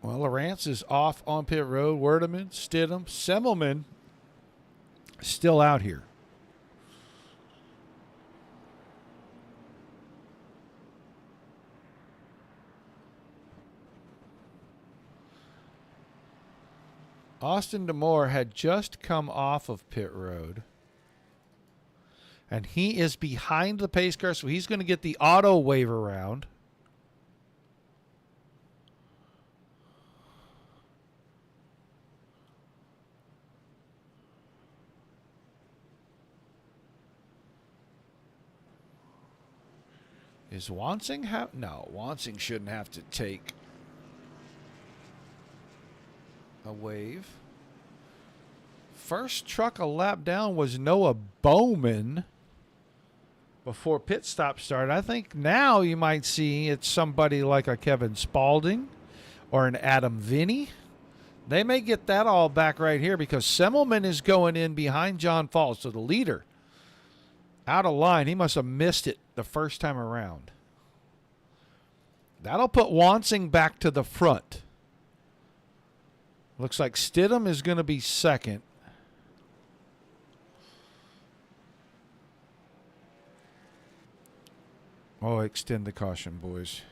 [SPEAKER 2] Well, Lawrence is off on pit road. Werdeman, Stidham, Semmelman still out here. Austin DeMoore had just come off of pit road. And he is behind the pace car, so he's going to get the auto wave around. Is Wansing have? No, Wansing shouldn't have to take a wave. First truck a lap down was Noah Bowman before pit stop started. I think now you might see it's somebody like a Kevin Spalding or an Adam Vinny. They may get that all back right here because Semmelman is going in behind John Falls. So the leader out of line. He must have missed it the first time around. That'll put Wansing back to the front. Looks like Stidham is going to be second. Oh, extend the caution, boys.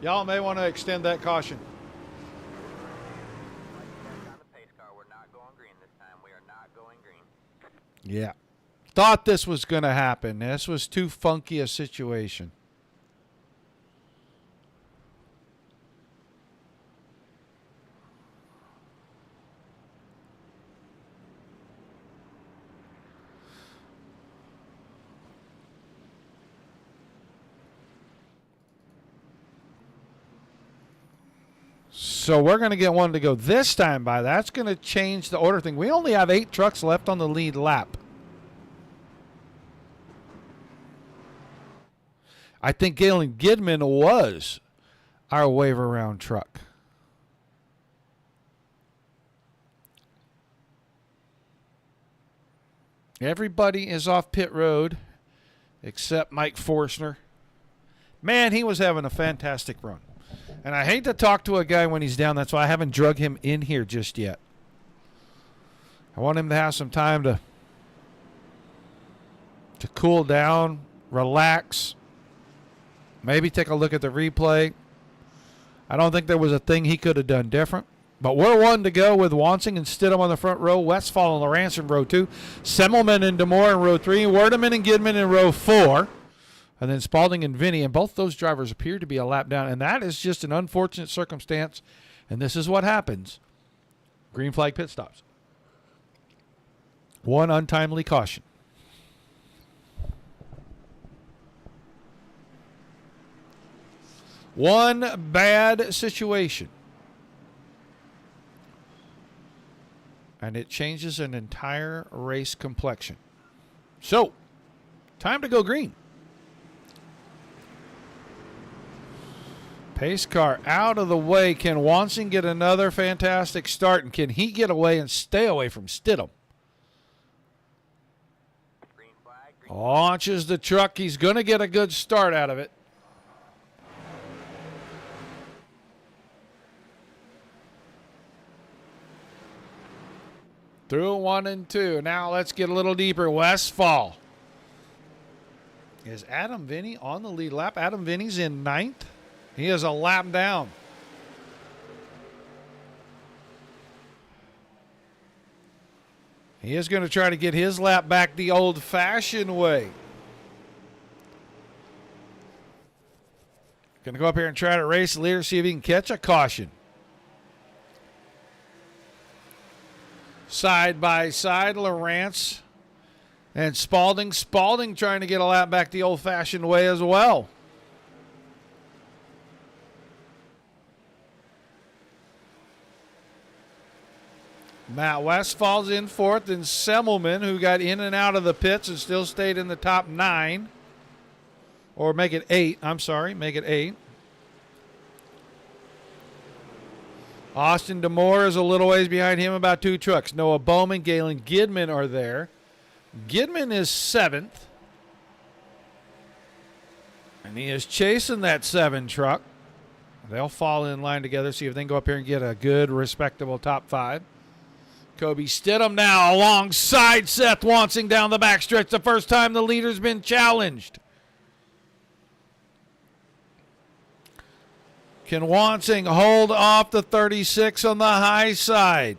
[SPEAKER 2] Y'all may want to extend that caution.
[SPEAKER 3] On the pace car, we're not going green this time. We are not going green.
[SPEAKER 2] Yeah. Thought this was going to happen. This was too funky a situation. So we're going to get one to go this time by. That's going to change the order thing. We only have 8 trucks left on the lead lap. I think Galen Gidman was our wave around truck. Everybody is off pit road except Mike Forstner. Man, he was having a fantastic run. And I hate to talk to a guy when he's down. That's why I haven't drug him in here just yet. I want him to have some time to cool down, relax, maybe take a look at the replay. I don't think there was a thing he could have done different. But we're one to go with Wansing and Stidham on the front row, Westphal and Lawrence in row 2, Semmelman and DeMore in row 3, Werdeman and Gidman in row 4, and then Spalding and Vinny. And both those drivers appear to be a lap down, and that is just an unfortunate circumstance, and this is what happens. Green flag pit stops. One untimely caution. One bad situation. And it changes an entire race complexion. So, time to go green. Pace car out of the way. Can Wansing get another fantastic start? And can he get away and stay away from Stidham?
[SPEAKER 3] Green flag. Green
[SPEAKER 2] Launches the truck. He's going to get a good start out of it. Through 1 and 2. Now let's get a little deeper. Westphal. Is Adam Vinny on the lead lap? Adam Vinny's in 9th. He is a lap down. He is going to try to get his lap back the old-fashioned way. Going to go up here and try to race the leader, see if he can catch a caution. Side by side, Lawrence and Spalding. Spalding trying to get a lap back the old-fashioned way as well. Matt Westphal's in 4th, and Semmelman, who got in and out of the pits and still stayed in the top 9. Or make it 8. I'm sorry, make it 8. Austin DeMore is a little ways behind him, about 2 trucks. Noah Bowman, Galen Gidman are there. Gidman is 7th. And he is chasing that 7 truck. They'll fall in line together, see if they can go up here and get a good, respectable top 5. Kobe Stidham now alongside Seth Wansing down the backstretch. The first time the leader's been challenged. Can Wansing hold off the 36 on the high side?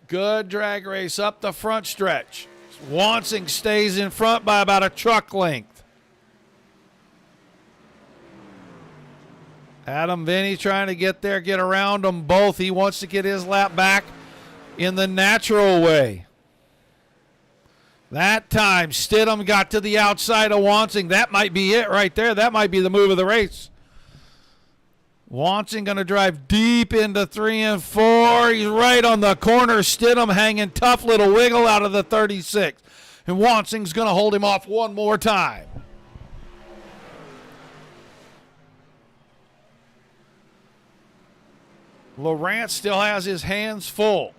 [SPEAKER 2] Good drag race up the front stretch. Wansing stays in front by about a truck length. Adam Vinny trying to get there, get around them both. He wants to get his lap back in the natural way. That time, Stidham got to the outside of Wansing. That might be it right there. That might be the move of the race. Wansing going to drive deep into 3 and 4. He's right on the corner. Stidham hanging tough little wiggle out of the 36. And Wansing's going to hold him off one more time. Lawrence still has his hands full.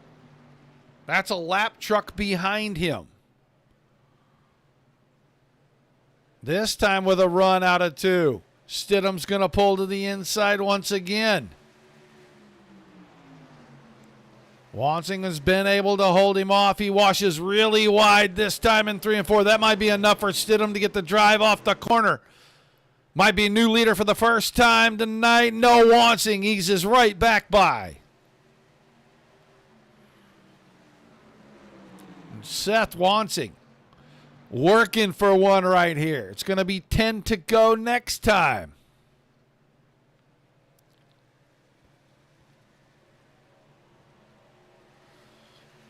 [SPEAKER 2] That's a lap truck behind him. This time with a run out of 2. Stidham's going to pull to the inside once again. Wansing has been able to hold him off. He washes really wide this time in 3 and 4. That might be enough for Stidham to get the drive off the corner. Might be a new leader for the first time tonight. No, Wansing eases right back by. Seth Wansing working for one right here. It's going to be 10 to go next time.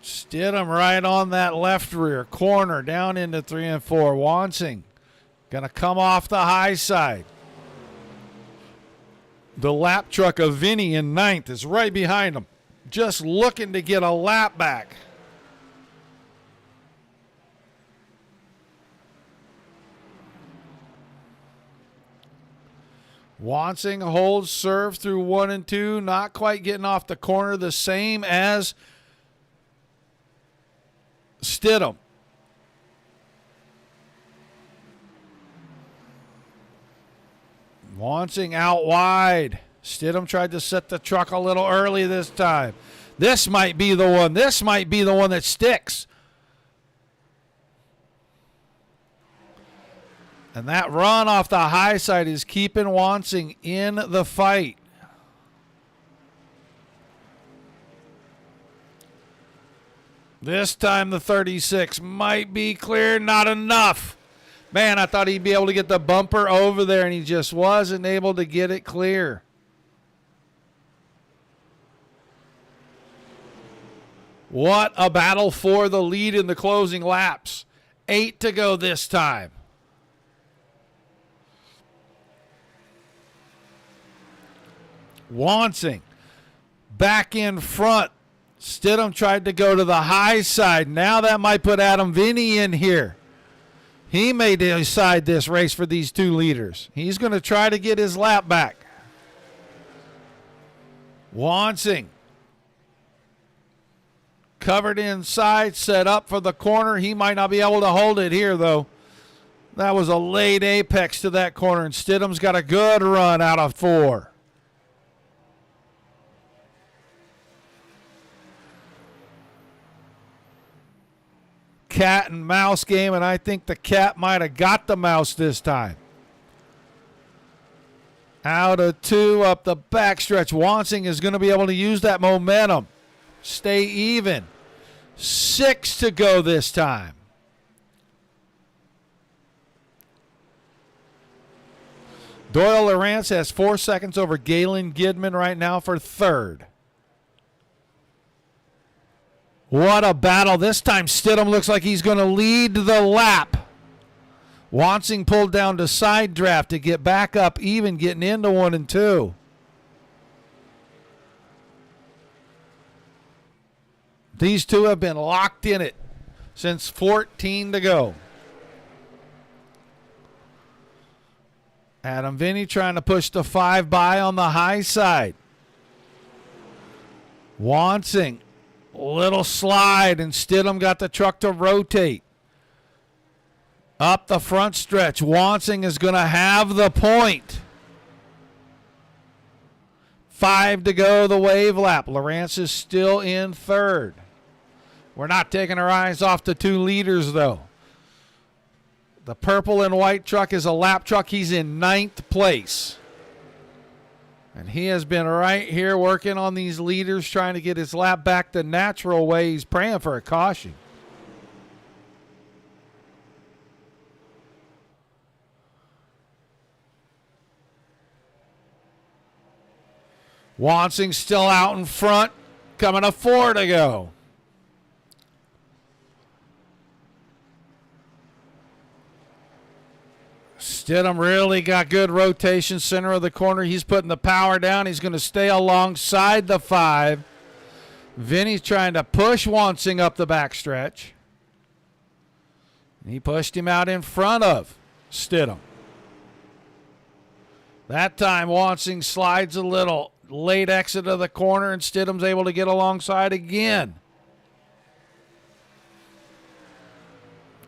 [SPEAKER 2] Stidham right on that left rear corner down into 3 and 4. Wansing going to come off the high side. The lap truck of Vinny in 9th is right behind him, just looking to get a lap back. Wansing holds serve through 1 and 2. Not quite getting off the corner. The same as Stidham. Wansing out wide. Stidham tried to set the truck a little early this time. This might be the one. This might be the one that sticks. And that run off the high side is keeping Wansing in the fight. This time the 36 might be clear. Not enough. Man, I thought he'd be able to get the bumper over there, and he just wasn't able to get it clear. What a battle for the lead in the closing laps. 8 to go this time. Wansing back in front. Stidham tried to go to the high side. Now that might put Adam Vinny in here. He may decide this race for these 2 leaders. He's going to try to get his lap back. Wansing covered inside, set up for the corner. He might not be able to hold it here, though. That was a late apex to that corner, and Stidham's got a good run out of 4. Cat and mouse game, and I think the cat might have got the mouse this time. Out of 2 up the backstretch. Wansing is going to be able to use that momentum. Stay even. 6 to go this time. Doyle Lawrence has 4 seconds over Galen Gidman right now for 3rd. What a battle. This time Stidham looks like he's going to lead the lap. Wansing pulled down to side draft to get back up even, getting into 1 and 2. These 2 have been locked in it since 14 to go. Adam Vinny trying to push the 5 by on the high side. Wansing, little slide, and Stidham got the truck to rotate. Up the front stretch, Wansing is going to have the point. 5 to go the wave lap. Lawrence is still in 3rd. We're not taking our eyes off the 2 leaders, though. The purple and white truck is a lap truck. He's in 9th place. And he has been right here working on these leaders, trying to get his lap back the natural way. He's praying for a caution. Wansing still out in front, coming to 4 to go. Stidham really got good rotation, center of the corner. He's putting the power down. He's going to stay alongside the 5. Vinny's trying to push Wansing up the backstretch. He pushed him out in front of Stidham. That time Wansing slides a little. Late exit of the corner, and Stidham's able to get alongside again.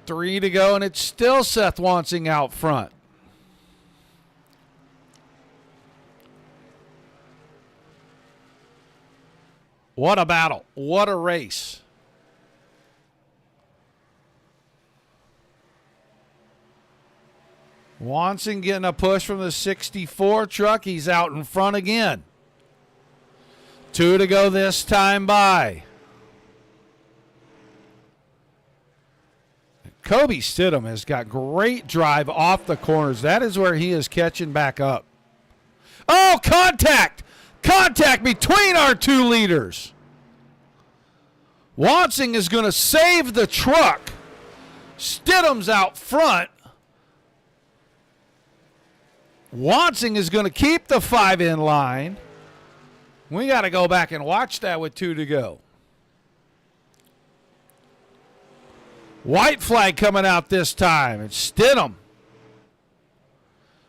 [SPEAKER 2] 3 to go, and it's still Seth Wansing out front. What a battle. What a race. Wansing getting a push from the 64 truck. He's out in front again. 2 to go this time by. Kobe Stidham has got great drive off the corners. That is where he is catching back up. Oh, contact! Contact between our 2 leaders. Wansing is going to save the truck. Stidham's out front. Wansing is going to keep the 5 in line. We got to go back and watch that with 2 to go. White flag coming out this time. It's Stidham.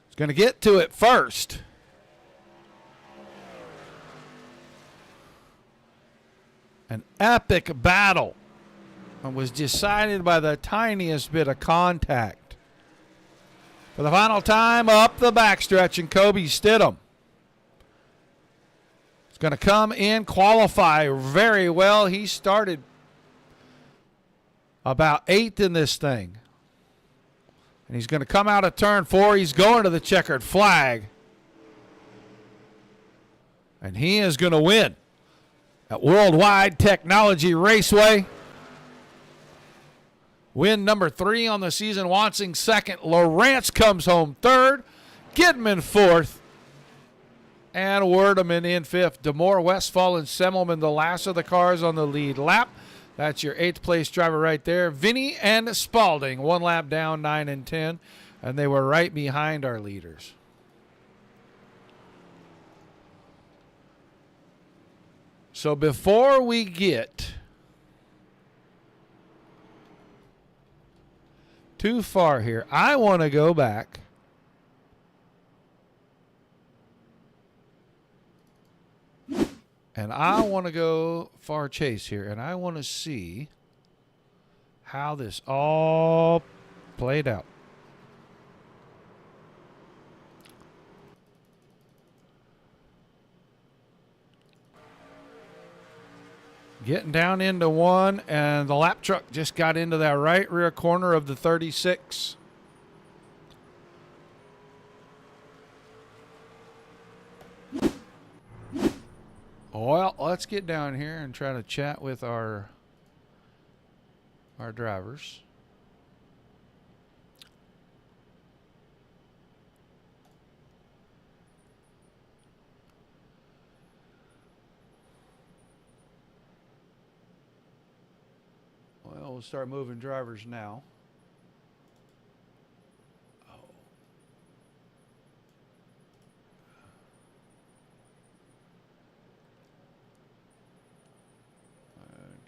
[SPEAKER 2] He's going to get to it first. An epic battle. It was decided by the tiniest bit of contact. For the final time, up the backstretch, and Kobe Stidham is going to come in, qualify very well. He started about 8th in this thing. And he's going to come out of turn 4. He's going to the checkered flag. And he is going to win at Worldwide Technology Raceway. Win number 3 on the season. Wansing 2nd. Lawrence comes home 3rd. Gidman 4th. And Werdeman in 5th. DeMoore, Westphal, and Semmelman, the last of the cars on the lead lap. That's your 8th place driver right there. Vinny and Spalding, 1 lap down, 9 and 10. And they were right behind our leaders. So before we get too far here, I want to go back and I want to go far chase here, and I want to see how this all played out. Getting down into 1, and the lap truck just got into that right rear corner of the 36. Well, let's get down here and try to chat with our drivers. Well, we'll start moving drivers now.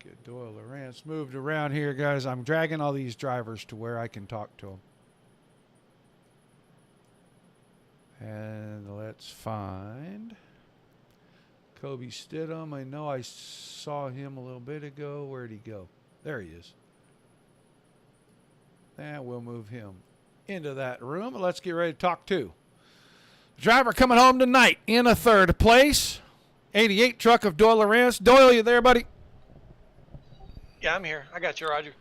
[SPEAKER 2] Get Doyle Lawrence moved around here, guys. I'm dragging all these drivers to where I can talk to them. And let's find Kobe Stidham. I know I saw him a little bit ago. Where'd he go? There he is. And we'll move him into that room. Let's get ready to talk to driver coming home tonight in a 3rd place. 88 truck of Doyle Lawrence. Doyle, you there, buddy?
[SPEAKER 4] Yeah, I'm here. I got you, Roger.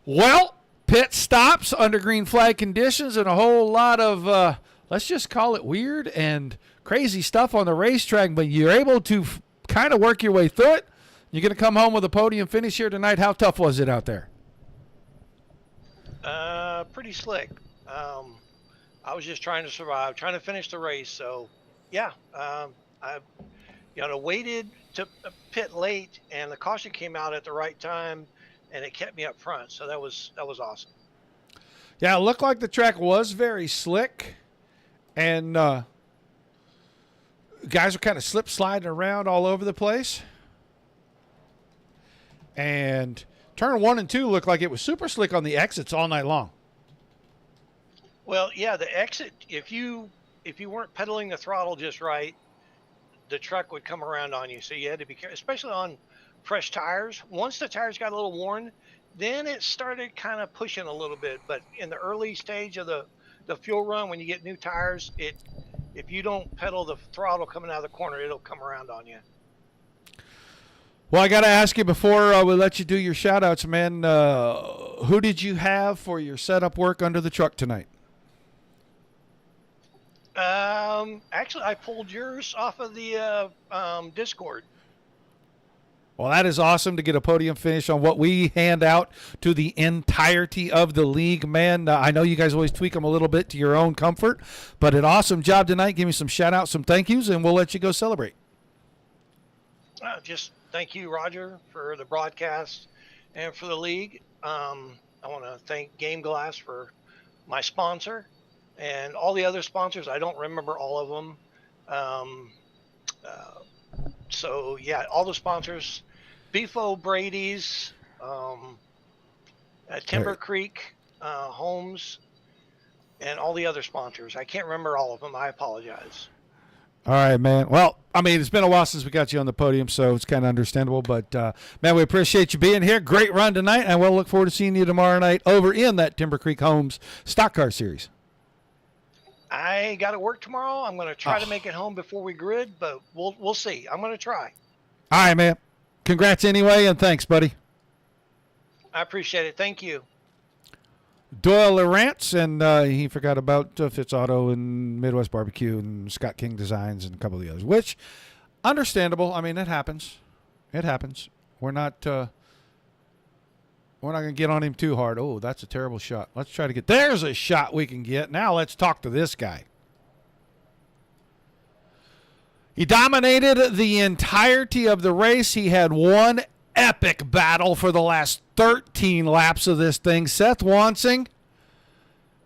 [SPEAKER 2] Well, pit stops under green flag conditions and a whole lot of, let's just call it weird and crazy stuff on the racetrack, but you're able to kind of work your way through it. You're going to come home with a podium finish here tonight. How tough was it out there?
[SPEAKER 4] Pretty slick. I was just trying to survive, trying to finish the race. So, yeah, I waited to pit late, and the caution came out at the right time, and it kept me up front. So that was awesome.
[SPEAKER 2] Yeah, it looked like the track was very slick, and guys were kind of slip sliding around all over the place. And turn 1 and 2 looked like it was super slick on the exits all night long.
[SPEAKER 4] Well, yeah, the exit, if you weren't pedaling the throttle just right, the truck would come around on you. So you had to be careful, especially on fresh tires. Once the tires got a little worn, then it started kind of pushing a little bit. But in the early stage of the fuel run, when you get new tires, if you don't pedal the throttle coming out of the corner, it'll come around on you.
[SPEAKER 2] Well, I got to ask you before we let you do your shout-outs, man, who did you have for your setup work under the truck tonight?
[SPEAKER 4] Actually, I pulled yours off of the Discord.
[SPEAKER 2] Well, that is awesome to get a podium finish on what we hand out to the entirety of the league, man. I know you guys always tweak them a little bit to your own comfort, but an awesome job tonight. Give me some shout-outs, some thank yous, and we'll let you go celebrate.
[SPEAKER 4] Just thank you, Roger, for the broadcast and for the league. I want to thank Game Glass for my sponsor and all the other sponsors. I don't remember all of them. So, yeah, all the sponsors, Beefo Brady's, Timber Creek, Homes, and all the other sponsors. I can't remember all of them. I apologize.
[SPEAKER 2] All right, man. Well, I mean, it's been a while since we got you on the podium, so it's kind of understandable. But, man, we appreciate you being here. Great run tonight, and we'll look forward to seeing you tomorrow night over in that Timber Creek Homes Stock Car Series.
[SPEAKER 4] I got to work tomorrow. I'm going to try to make it home before we grid, but we'll see. I'm going to try.
[SPEAKER 2] All right, man. Congrats anyway, and thanks, buddy.
[SPEAKER 4] I appreciate it. Thank you.
[SPEAKER 2] Doyle Lawrence, and he forgot about Ftizz Auto and Midwest Barbecue and Scott King Designs and a couple of the others, which, understandable. I mean, it happens. It happens. We're not going to get on him too hard. Oh, that's a terrible shot. Let's try to get – there's a shot we can get. Now let's talk to this guy. He dominated the entirety of the race. He had one epic battle for the last 13 laps of this thing. Seth Wansing,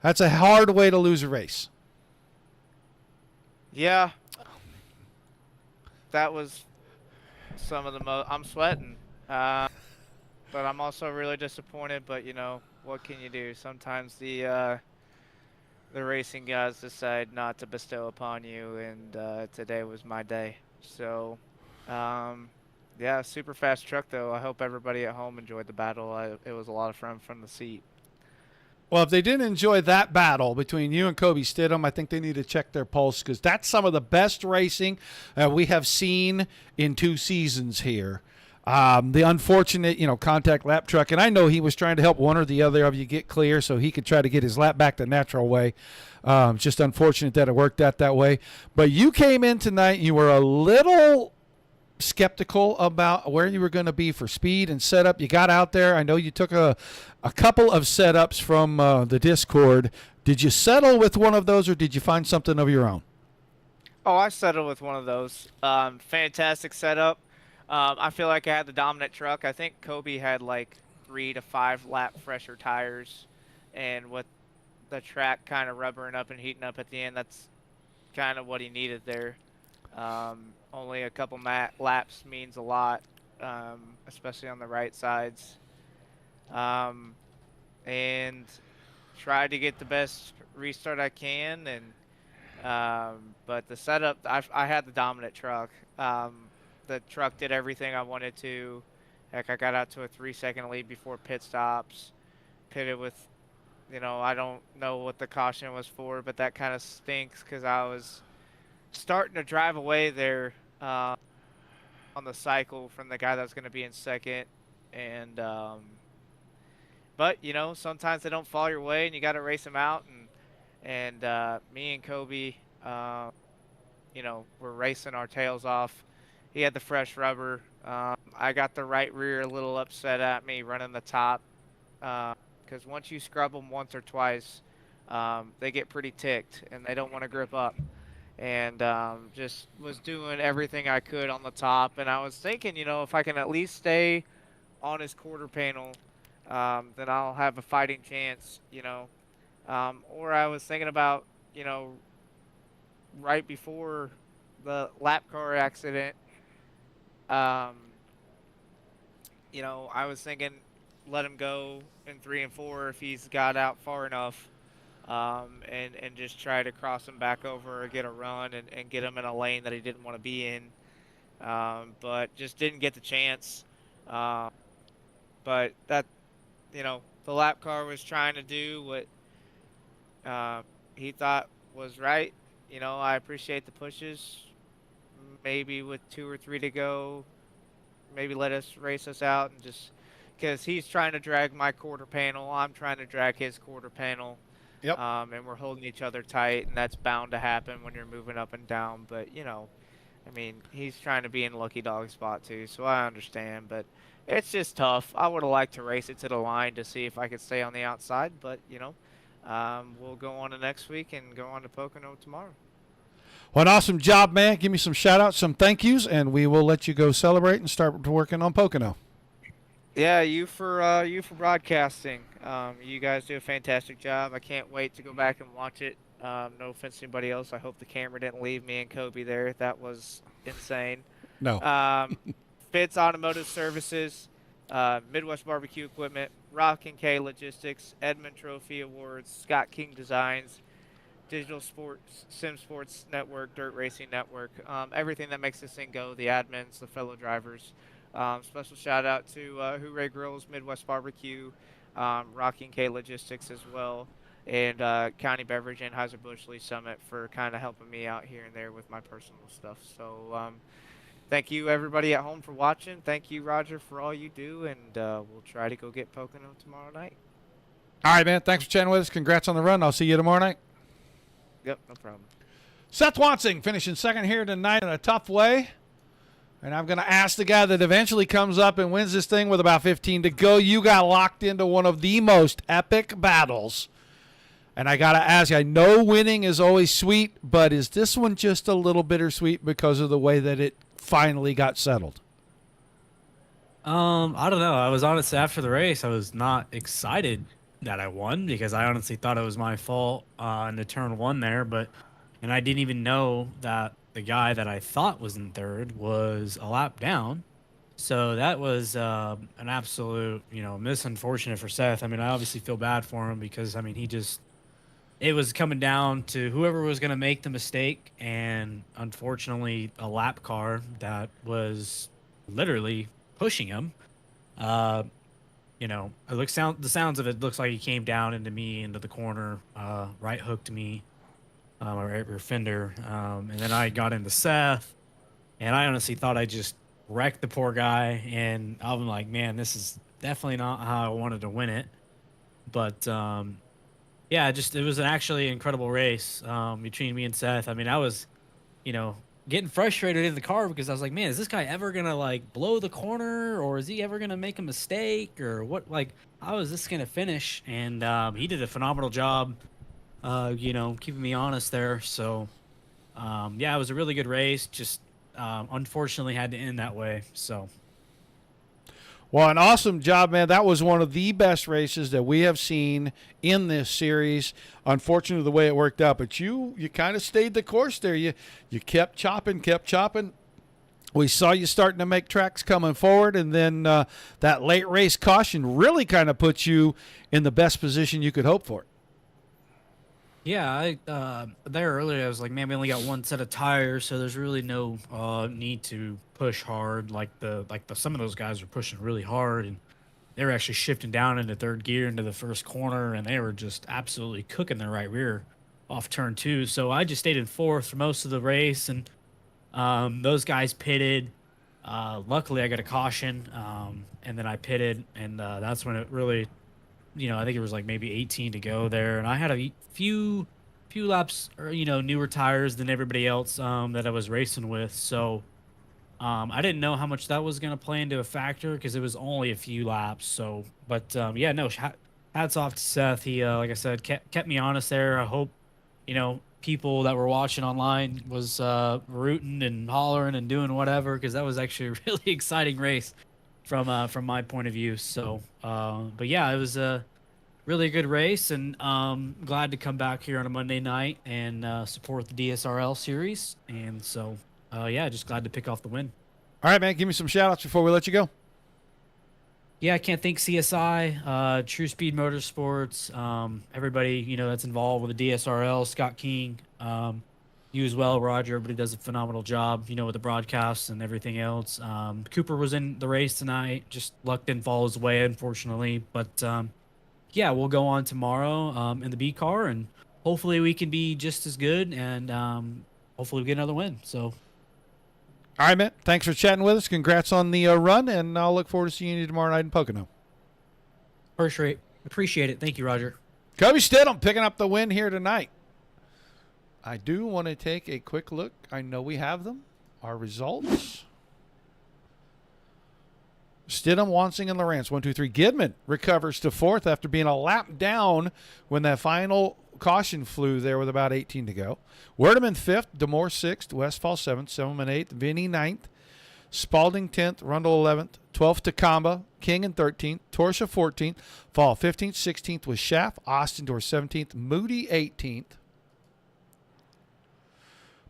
[SPEAKER 2] that's a hard way to lose a race.
[SPEAKER 5] Yeah. That was some of the most – I'm sweating. But I'm also really disappointed. But, you know, what can you do? Sometimes the racing gods decide not to bestow upon you, and today was my day. So, yeah, super fast truck, though. I hope everybody at home enjoyed the battle. It was a lot of fun from the seat.
[SPEAKER 2] Well, if they didn't enjoy that battle between you and Kobe Stidham, I think they need to check their pulse, because that's some of the best racing we have seen in 2 seasons here. The unfortunate, contact lap truck, and I know he was trying to help one or the other of you get clear so he could try to get his lap back the natural way. Just unfortunate that it worked out that way. But you came in tonight, you were a little skeptical about where you were going to be for speed and setup. You got out there. I know you took a couple of setups from the Discord. Did you settle with one of those, or did you find something of your own?
[SPEAKER 5] Oh, I settled with one of those. Fantastic setup. I feel like I had the dominant truck. I think Kobe had like 3 to 5 lap fresher tires, and with the track kind of rubbering up and heating up at the end, that's kind of what he needed there. Only a couple laps means a lot, especially on the right sides. And tried to get the best restart I can, and but the setup, I had the dominant truck. The truck did everything I wanted to. Heck, I got out to a 3-second lead before pit stops. Pitted with, I don't know what the caution was for, but that kind of stinks because I was starting to drive away there on the cycle from the guy that was going to be in second. And but sometimes they don't fall your way, and you got to race them out. And me and Kobe, we're racing our tails off. He had the fresh rubber. I got the right rear a little upset at me running the top, because once you scrub them once or twice, they get pretty ticked and they don't want to grip up. And just was doing everything I could on the top. And I was thinking, if I can at least stay on his quarter panel, then I'll have a fighting chance, Or I was thinking about, right before the lap car accident, I was thinking let him go in 3 and 4 if he's got out far enough, and just try to cross him back over or get a run and get him in a lane that he didn't want to be in, but just didn't get the chance. But that, the lap car was trying to do what he thought was right. I appreciate the pushes. Maybe with 2 or 3 to go, maybe let us race us out, and just because he's trying to drag my quarter panel, I'm trying to drag his quarter panel.
[SPEAKER 2] Yep.
[SPEAKER 5] And we're holding each other tight, and that's bound to happen when you're moving up and down. But he's trying to be in lucky dog spot too, so I understand. But it's just tough. I would have liked to race it to the line to see if I could stay on the outside, but we'll go on to next week and go on to Pocono tomorrow.
[SPEAKER 2] Well, an awesome job, man. Give me some shout-outs, some thank yous, and we will let you go celebrate and start working on Pocono.
[SPEAKER 5] Yeah, you for broadcasting. You guys do a fantastic job. I can't wait to go back and watch it. No offense to anybody else. I hope the camera didn't leave me and Kobe there. That was insane.
[SPEAKER 2] No.
[SPEAKER 5] Ftizz Automotive Services, Midwest Barbecue Equipment, Rock and K Logistics, Edmund Trophy Awards, Scott King Designs, Digital Sports, Sim Sports Network, Dirt Racing Network, everything that makes this thing go, the admins, the fellow drivers. Special shout out to Hooray Grills, Midwest Barbecue, Rocky and K Logistics as well, and County Beverage, Anheuser-Busch Lee Summit for kind of helping me out here and there with my personal stuff. So thank you everybody at home for watching. Thank you, Roger, for all you do, and we'll try to go get Pocono tomorrow night.
[SPEAKER 2] All right, man. Thanks for chatting with us. Congrats on the run. I'll see you tomorrow night.
[SPEAKER 5] Yep, no problem.
[SPEAKER 2] Seth Wansing finishing second here tonight in a tough way. And I'm going to ask the guy that eventually comes up and wins this thing with about 15 to go. You got locked into one of the most epic battles. And I got to ask you, I know winning is always sweet, but is this one just a little bittersweet because of the way that it finally got settled?
[SPEAKER 6] I don't know. I was honestly, after the race, I was not excited that I won because I honestly thought it was my fault in the turn one there, and I didn't even know that the guy that I thought was in third was a lap down. So that was an absolute, misunfortunate for Seth. I mean, I obviously feel bad for him because, I mean, it was coming down to whoever was going to make the mistake, and unfortunately a lap car that was literally pushing him. The sounds of it looks like he came down into me, into the corner, right hooked me, my right rear fender. And then I got into Seth, and I honestly thought I just wrecked the poor guy. And I'm like, man, this is definitely not how I wanted to win it. But, yeah, it was an actually incredible race between me and Seth. I mean, I was, getting frustrated in the car because I was like, man, is this guy ever gonna like blow the corner, or is he ever gonna make a mistake, or what? Like, how is this gonna finish? And he did a phenomenal job, keeping me honest there. So yeah, it was a really good race. Just unfortunately had to end that way. So
[SPEAKER 2] Well, an awesome job, man. That was one of the best races that we have seen in this series. Unfortunately, the way it worked out, but you kind of stayed the course there. You kept chopping. We saw you starting to make tracks coming forward, and then that late race caution really kind of put you in the best position you could hope for.
[SPEAKER 6] yeah, there earlier I was like, man, we only got one set of tires, so there's really no need to push hard like some of those guys were pushing really hard, and they were actually shifting down into third gear into the first corner, and they were just absolutely cooking their right rear off turn two. So I just stayed in fourth for most of the race, and those guys pitted. Luckily, I got a caution, and then I pitted, and that's when it really, I think it was like maybe 18 to go there, and I had a few laps, or newer tires than everybody else that I was racing with. So I didn't know how much that was going to play into a factor because it was only a few laps. So, but yeah, no, hats off to Seth. He, like I said, kept me honest there. I hope, people that were watching online was rooting and hollering and doing whatever, because that was actually a really exciting race from my point of view. So, but yeah, it was a really good race, and glad to come back here on a Monday night and support the DSRL series. And so, yeah, just glad to pick off the win.
[SPEAKER 2] All right, man, give me some shout-outs before we let you go.
[SPEAKER 6] Yeah, I can't thank CSI, True Speed Motorsports, everybody, that's involved with the DSRL, Scott King, you as well, Roger. Everybody does a phenomenal job, with the broadcasts and everything else. Cooper was in the race tonight, just luck didn't fall his way, unfortunately. But, yeah, we'll go on tomorrow in the B car, and hopefully we can be just as good, and hopefully we get another win. So.
[SPEAKER 2] All right, man. Thanks for chatting with us. Congrats on the run, and I'll look forward to seeing you tomorrow night in Pocono.
[SPEAKER 6] Appreciate it. Thank you, Roger.
[SPEAKER 2] Kobe Stidham picking up the win here tonight. I do want to take a quick look. I know we have them. Our results. Stidham, Wansing, and Lawrence. 1, 2, 3. Gidman recovers to fourth after being a lap down when that final caution flew there with about 18 to go. Werdeman 5th, Demore 6th, Westfall 7th, Silverman 8th, Vinny 9th, Spalding 10th, Rundle 11th, 12th Takamba, King in 13th, Torsha 14th, Fall 15th, 16th was Schaff, Ostendorf 17th, Moody 18th.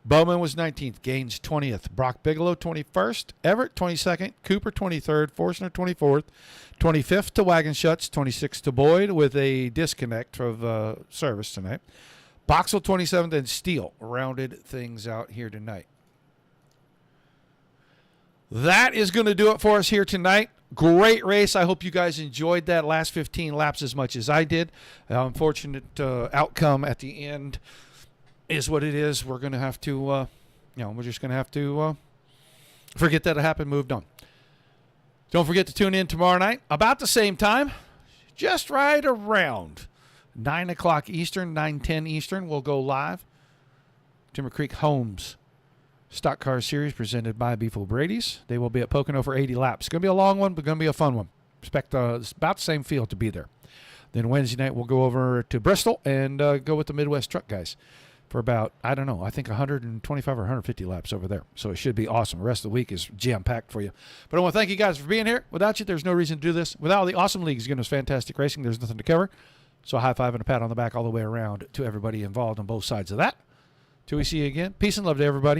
[SPEAKER 2] Bowman was 19th, Gaines 20th, Brock Bigelow 21st, Everett 22nd, Cooper 23rd, Forstner 24th, 25th to Wagon Shuts, 26th to Boyd with a disconnect of service tonight. Boxel 27th and Steel rounded things out here tonight. That is going to do it for us here tonight. Great race. I hope you guys enjoyed that last 15 laps as much as I did. Unfortunate outcome at the end is what it is. We're going to have to, we're just going to have to forget that it happened, moved on. Don't forget to tune in tomorrow night about the same time, just right around 9 o'clock Eastern, 9:10 Eastern. We'll go live. Timber Creek Homes Stock Car Series presented by Beefle Brady's. They will be at Pocono for 80 laps. It's going to be a long one, but going to be a fun one. Expect it's about the same field to be there. Then Wednesday night, we'll go over to Bristol and go with the Midwest Truck guys for about, I don't know, I think 125 or 150 laps over there. So it should be awesome. The rest of the week is jam-packed for you. But I want to thank you guys for being here. Without you, there's no reason to do this. Without the awesome leagues giving us fantastic racing, there's nothing to cover. So a high five and a pat on the back all the way around to everybody involved on both sides of that. Till we see you again. Peace and love to everybody.